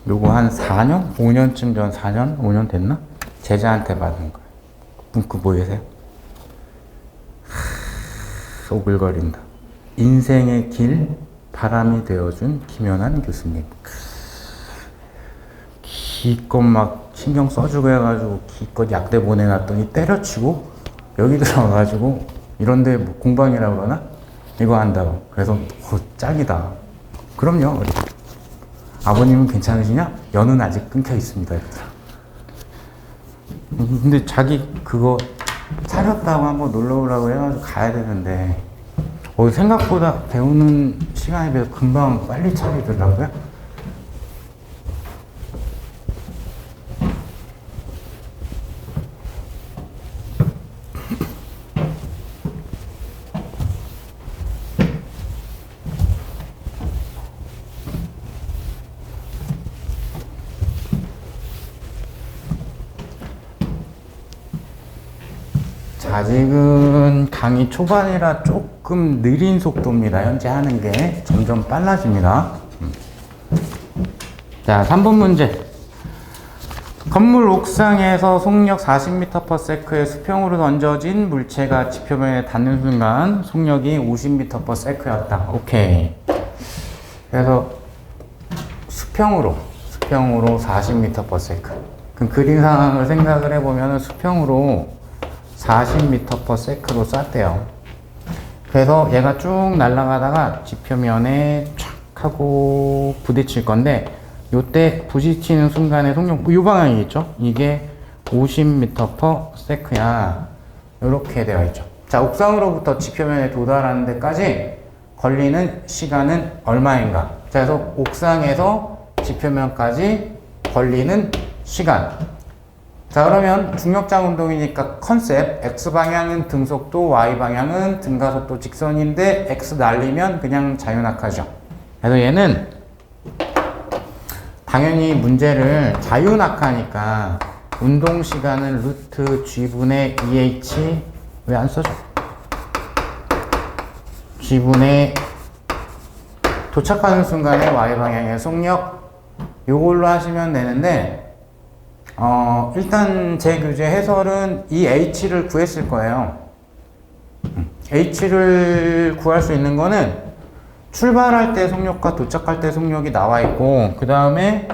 A: 요거 한 4년? 5년쯤 전, 4년? 5년 됐나? 제자한테 받은 거예요. 문구 보이세요? 오글거린다. 인생의 길, 바람이 되어준 김연한 교수님. 기껏 막 신경 써주고 해가지고 기껏 약대 보내놨더니 때려치고 여기 들어와가지고 이런데 뭐 공방이라고 그러나? 이거 한다고. 그래서 짝이다. 그럼요. 아버님은 괜찮으시냐? 연은 아직 끊겨 있습니다. 근데 자기 그거 차렸다고 한번 놀러 오라고 해가지고 가야 되는데, 생각보다 배우는 시간에 비해서 금방 빨리 차리더라고요. 아직은 강의 초반이라 조금 느린 속도입니다. 현재 하는 게 점점 빨라집니다. 자, 3번 문제. 건물 옥상에서 속력 40m/s의 수평으로 던져진 물체가 지표면에 닿는 순간 속력이 50m/s였다. 오케이. 그래서 수평으로 40m/s. 그럼 그림 상황을 생각을 해보면 수평으로 40m/s로 쐈대요. 그래서 얘가 쭉 날아가다가 지표면에 촥 하고 부딪힐 건데, 요때 부딪히는 순간의 속력, 요 방향이겠죠? 이게 50m/s야. 이렇게 되어 있죠. 자, 옥상으로부터 지표면에 도달하는 데까지 걸리는 시간은 얼마인가? 자, 그래서 옥상에서 지표면까지 걸리는 시간. 자, 그러면 중력장 운동이니까 컨셉, X방향은 등속도, Y방향은 등가속도 직선인데 X 날리면 그냥 자유낙하죠. 그래서 얘는 당연히 문제를 자유낙하니까 운동시간은 루트 G분의 2H, 왜 안 써줘? G분의 도착하는 순간에 Y방향의 속력, 요걸로 하시면 되는데, 일단 제 교재 해설은 이 H를 구했을 거예요. H를 구할 수 있는 거는 출발할 때 속력과 도착할 때 속력이 나와 있고, 그 다음에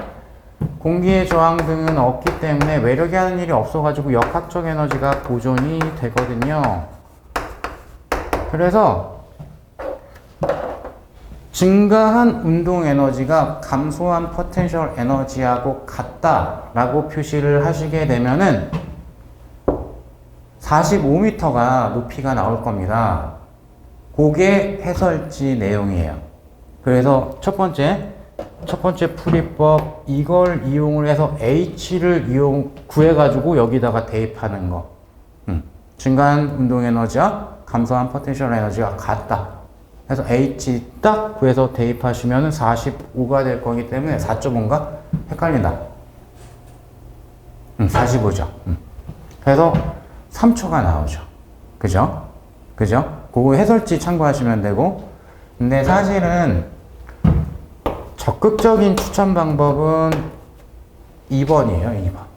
A: 공기의 저항 등은 없기 때문에 외력이 하는 일이 없어가지고 역학적 에너지가 보존이 되거든요. 그래서 증가한 운동 에너지가 감소한 포텐셜 에너지하고 같다라고 표시를 하시게 되면은 45m가 높이가 나올 겁니다. 그게 해설지 내용이에요. 그래서 첫 번째 풀이법, 이걸 이용을 해서 H를 구해가지고 여기다가 대입하는 거. 증가한 운동 에너지와 감소한 포텐셜 에너지가 같다. 그래서 H 딱 구해서 대입하시면 45가 될 거기 때문에 4.5인가? 헷갈린다. 45죠. 그래서 3초가 나오죠. 그죠? 그거 해설지 참고하시면 되고. 근데 사실은 적극적인 추천 방법은 2번이에요, 2번.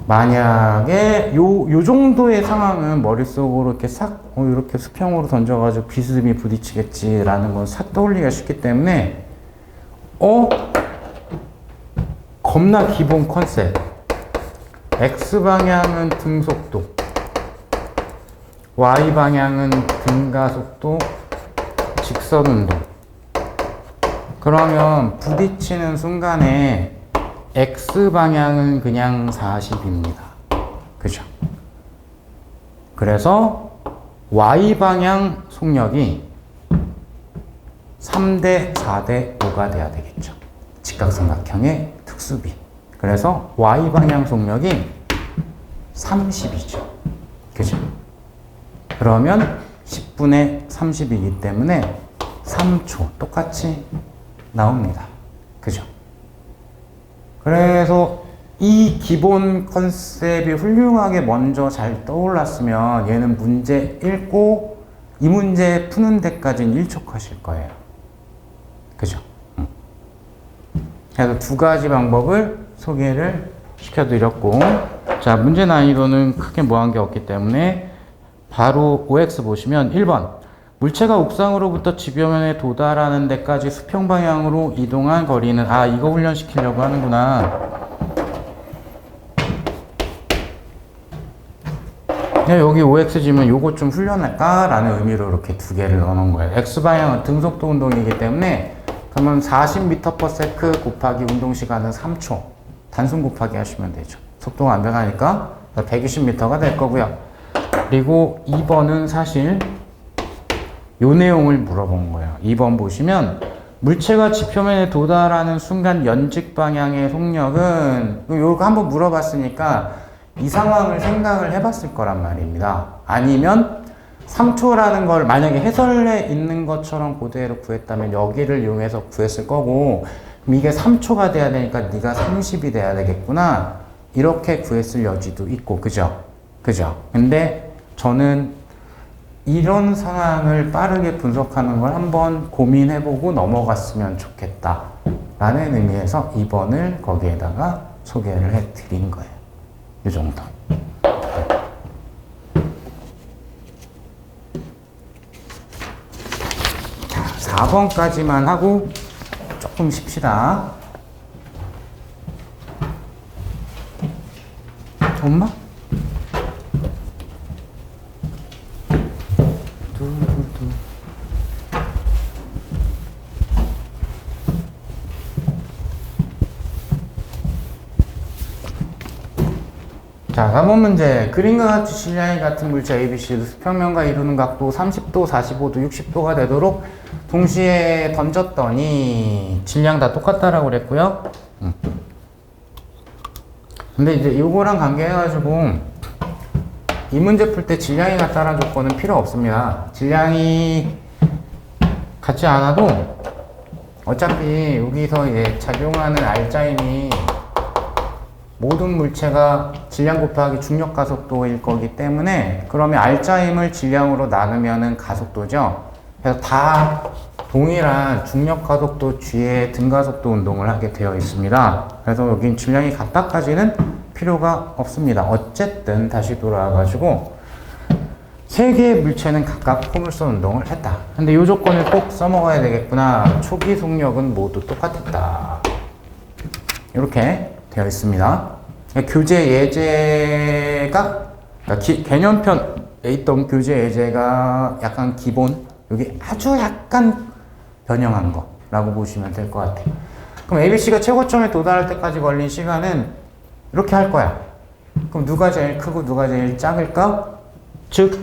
A: 만약에 요 정도의 상황은 머릿속으로 이렇게 싹, 이렇게 수평으로 던져가지고 비스듬히 부딪히겠지라는 건 싹 떠올리기가 쉽기 때문에, 겁나 기본 컨셉. X방향은 등속도, Y방향은 등가속도, 직선운동. 그러면 부딪히는 순간에 X방향은 그냥 40입니다. 그죠? 그래서 Y방향 속력이 3대 4대 5가 돼야 되겠죠. 직각삼각형의 특수비. 그래서 Y방향 속력이 30이죠. 그죠? 그러면 10분의 30이기 때문에 3초 똑같이 나옵니다. 그죠? 그래서 이 기본 컨셉이 훌륭하게 먼저 잘 떠올랐으면 얘는 문제 읽고 이 문제 푸는 데까지는 일촉하실 거예요. 그죠? 그래서 두 가지 방법을 소개를 시켜드렸고, 자, 문제 난이도는 크게 뭐한 게 없기 때문에 바로 OX 보시면 1번 물체가 옥상으로부터 지표면에 도달하는 데까지 수평 방향으로 이동한 거리는, 이거 훈련시키려고 하는구나. 여기 OX지면 요거 좀 훈련할까? 라는 의미로 이렇게 두 개를 넣어놓은 거예요. X방향은 등속도 운동이기 때문에 그러면 40m/s 곱하기 운동시간은 3초. 단순 곱하기 하시면 되죠. 속도가 안 변하니까 120m가 될 거고요. 그리고 2번은 사실 요 내용을 물어본 거예요. 2번 보시면 물체가 지표면에 도달하는 순간 연직 방향의 속력은, 요거 한번 물어봤으니까 이 상황을 생각을 해봤을 거란 말입니다. 아니면 3초라는 걸 만약에 해설에 있는 것처럼 그대로 구했다면 여기를 이용해서 구했을 거고, 그럼 이게 3초가 돼야 되니까 네가 30이 돼야 되겠구나, 이렇게 구했을 여지도 있고. 그죠? 근데 저는 이런 상황을 빠르게 분석하는 걸 한번 고민해보고 넘어갔으면 좋겠다 라는 의미에서 2번을 거기에다가 소개를 해드린 거예요. 이 정도. 자, 4번까지만 하고 조금 쉽시다. 엄마? 자, 4번 문제. 그림과 같이 질량이 같은 물체 ABC도 수평면과 이루는 각도 30도, 45도, 60도가 되도록 동시에 던졌더니 질량 다 똑같다라고 그랬고요. 근데 이제 이거랑 관계해가지고 이 문제 풀 때 질량이 같다라는 조건은 필요 없습니다. 질량이 같지 않아도 어차피 여기서 이제 작용하는 R자임이 모든 물체가 질량 곱하기 중력 가속도일 거기 때문에, 그러면 R자임을 질량으로 나누면은 가속도죠. 그래서 다 동일한 중력 가속도 G의 등가속도 운동을 하게 되어 있습니다. 그래서 여긴 질량이 같다까지는 필요가 없습니다. 어쨌든 다시 돌아와가지고 세 개의 물체는 각각 포물선 운동을 했다. 근데 이 조건을 꼭 써먹어야 되겠구나. 초기 속력은 모두 똑같았다. 이렇게 되어 있습니다. 교재 예제가 그러니까 개념편에 있던 교재 예제가 약간 기본, 여기 아주 약간 변형한 거라고 보시면 될 것 같아요. 그럼 ABC가 최고점에 도달할 때까지 걸린 시간은 이렇게 할 거야. 그럼 누가 제일 크고 누가 제일 작을까? 즉,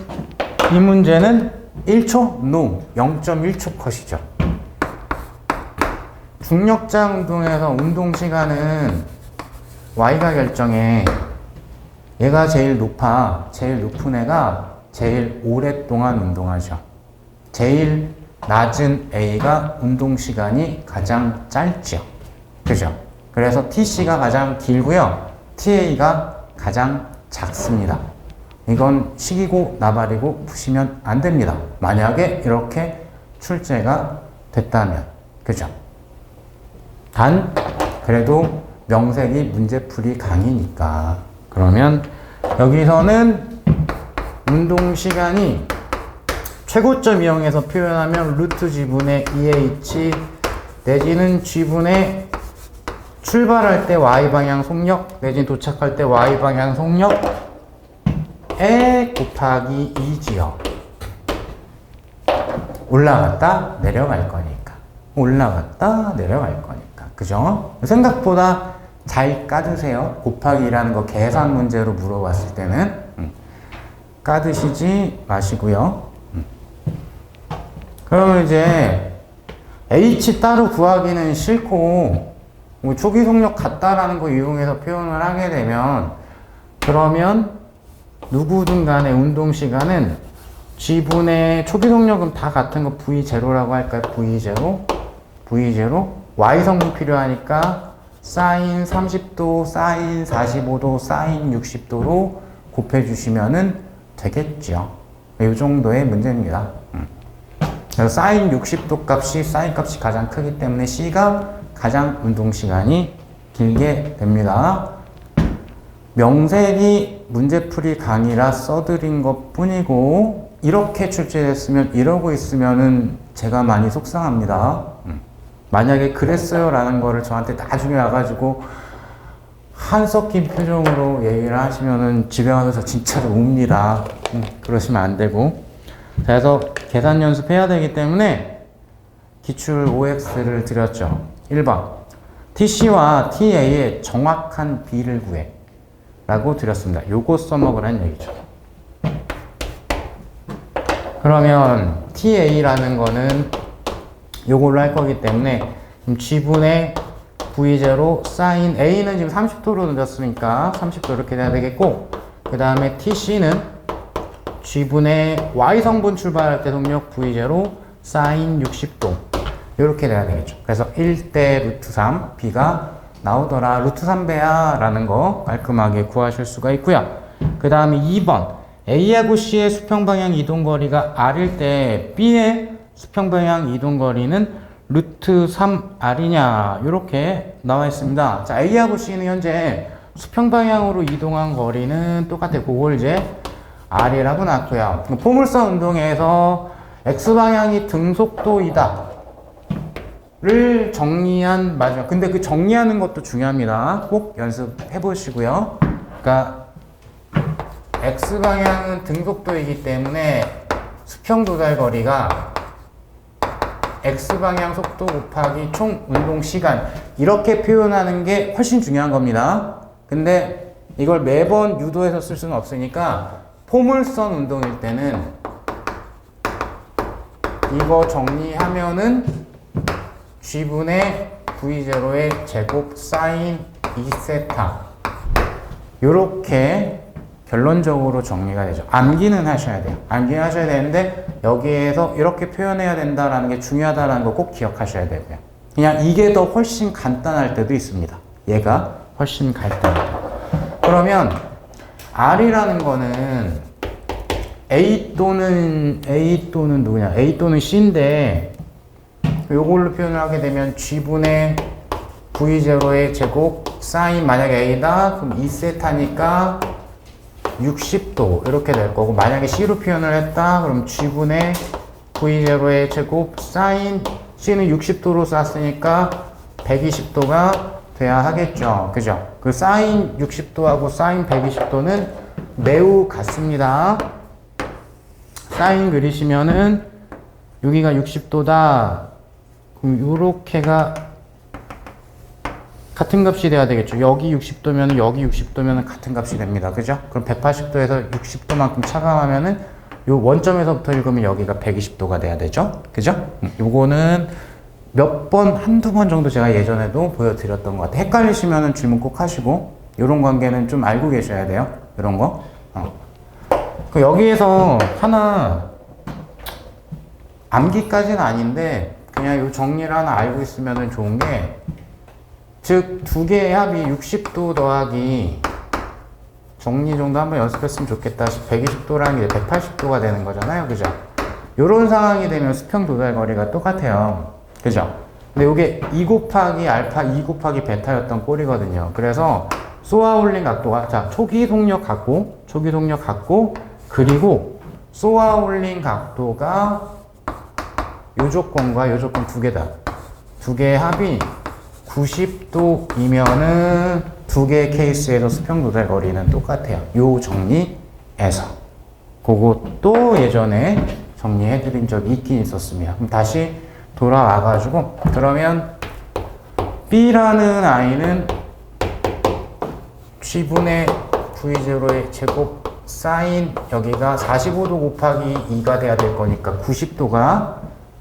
A: 이 문제는 1초? No. 0.1초 컷이죠. 중력자 운동에서 운동 시간은 Y가 결정해. 얘가 제일 높아. 제일 높은 애가 제일 오랫동안 운동하죠. 제일 낮은 A가 운동 시간이 가장 짧죠. 그죠? 그래서 TC가 가장 길고요. TA가 가장 작습니다. 이건 식이고 나발이고 푸시면 안 됩니다. 만약에 이렇게 출제가 됐다면. 그죠? 단, 그래도 명색이 문제풀이 강의니까. 그러면 여기서는 운동 시간이 최고점 이용해서 표현하면 루트 G분의 2H 내지는 G분의 출발할 때 Y방향 속력 내지는 도착할 때 Y방향 속력에 곱하기 2지요. 올라갔다 내려갈 거니까. 올라갔다 내려갈 거니까. 그죠? 생각보다 잘 까두세요. 곱하기라는 거 계산 문제로 물어봤을 때는 까드시지 마시고요. 그러면 이제 H 따로 구하기는 싫고 뭐 초기 속력 같다라는 거 이용해서 표현을 하게 되면 그러면 누구든 간에 운동 시간은 G분의 초기 속력은 다 같은 거 V0라고 할까요? V0 Y성분 필요하니까 사인 30도, 사인 45도, 사인 60도로 곱해주시면은 되겠죠. 이 정도의 문제입니다. 그래서 사인 60도 값이 사인 값이 가장 크기 때문에 C가 가장 운동 시간이 길게 됩니다. 명색이 문제풀이 강의라 써드린 것 뿐이고 이렇게 출제됐으면 이러고 있으면은 제가 많이 속상합니다. 만약에 그랬어요 라는 거를 저한테 나중에 와가지고 한 섞인 표정으로 얘기를 하시면은 집에 와서 저 진짜로 웁니다. 그러시면 안 되고. 그래서 계산 연습해야 되기 때문에 기출 OX를 드렸죠. 1번 TC와 TA의 정확한 B를 구해 라고 드렸습니다. 요거 써먹으라는 얘기죠. 그러면 TA라는 거는 요걸로 할 거기 때문에 G분의 V0 사인 A는 지금 30도로 늦었으니까 30도 이렇게 돼야 되겠고, 그 다음에 TC는 G분의 Y성분 출발할 때 속력 V0 사인 60도 이렇게 돼야 되겠죠. 그래서 1대 루트 3 B가 나오더라. 루트 3배야 라는 거 깔끔하게 구하실 수가 있고요. 그 다음에 2번 A하고 C의 수평방향 이동거리가 R일 때 B의 수평방향 이동거리는 루트 3R이냐 이렇게 나와 있습니다. 자, A하고 C는 현재 수평방향으로 이동한 거리는 똑같아요. 그걸 이제 R이라고 놨고요. 포물선 운동에서 X방향이 등속도이다 를 정리한 마지막. 근데 그 정리하는 것도 중요합니다. 꼭 연습해 보시고요. 그러니까 X방향은 등속도이기 때문에 수평 도달 거리가 X방향 속도 곱하기 총 운동 시간 이렇게 표현하는 게 훨씬 중요한 겁니다. 근데 이걸 매번 유도해서 쓸 수는 없으니까 포물선 운동일 때는 이거 정리하면은 G분의 V0의 제곱 사인 2세타 요렇게 결론적으로 정리가 되죠. 암기는 하셔야 돼요. 암기는 하셔야 되는데 여기에서 이렇게 표현해야 된다라는 게 중요하다는 거 꼭 기억하셔야 되고요. 그냥 이게 더 훨씬 간단할 때도 있습니다. 얘가 훨씬 간단하다. 그러면 R이라는 거는 A 또는 누구냐? A 또는 C인데 요걸로 표현을 하게 되면 G분의 V0의 제곱 사인 만약에 A다 그럼 2세타니까 60도 이렇게 될 거고, 만약에 C로 표현을 했다 그럼 G분의 V0의 제곱 사인 C는 60도로 쐈으니까 120도가 돼야 하겠죠. 그죠? 그 사인 60도하고 사인 120도는 매우 같습니다. 사인 그리시면은 여기가 60도다. 그럼 요렇게가 같은 값이 돼야 되겠죠. 여기 60도면 여기 60도면 같은 값이 됩니다. 그죠? 그럼 180도에서 60도만큼 차감하면은 요 원점에서부터 읽으면 여기가 120도가 돼야 되죠. 그죠? 요거는 몇 번, 한두 번 정도 제가 예전에도 보여드렸던 것 같아요. 헷갈리시면은 질문 꼭 하시고, 요런 관계는 좀 알고 계셔야 돼요. 요런 거. 그 여기에서 하나, 암기까지는 아닌데, 그냥 요 정리를 하나 알고 있으면 좋은 게, 즉, 두 개의 합이 60도 더하기, 정리 정도 한번 연습했으면 좋겠다. 120도라는 게 180도가 되는 거잖아요. 그죠? 요런 상황이 되면 수평 도달 거리가 똑같아요. 그죠? 근데 이게 2 곱하기 알파 2 곱하기 베타였던 꼴이거든요. 그래서 쏘아올린 각도가, 자, 초기 속력 같고, 그리고 쏘아올린 각도가 요 조건과 요 조건 두 개다. 두 개의 합이 90도이면은 두 개의 케이스에서 수평 도달 거리는 똑같아요. 요 정리에서. 그것도 예전에 정리해드린 적이 있긴 있었습니다. 그럼 다시 돌아와가지고, 그러면 B라는 I는 G분의 V0의 제곱 사인 여기가 45도 곱하기 2가 돼야 될 거니까 90도가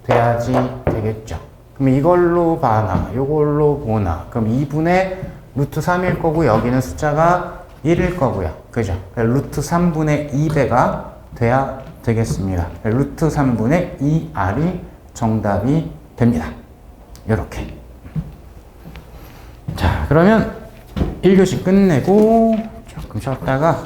A: 돼야지 되겠죠. 그럼 이걸로 봐나, 요걸로 보나. 그럼 2분의 루트 3일 거고, 여기는 숫자가 1일 거고요. 그죠? 루트 3분의 2배가 돼야 되겠습니다. 루트 3분의 2R이 정답이 됩니다. 이렇게. 자, 그러면 1교시 끝내고 조금 쉬었다가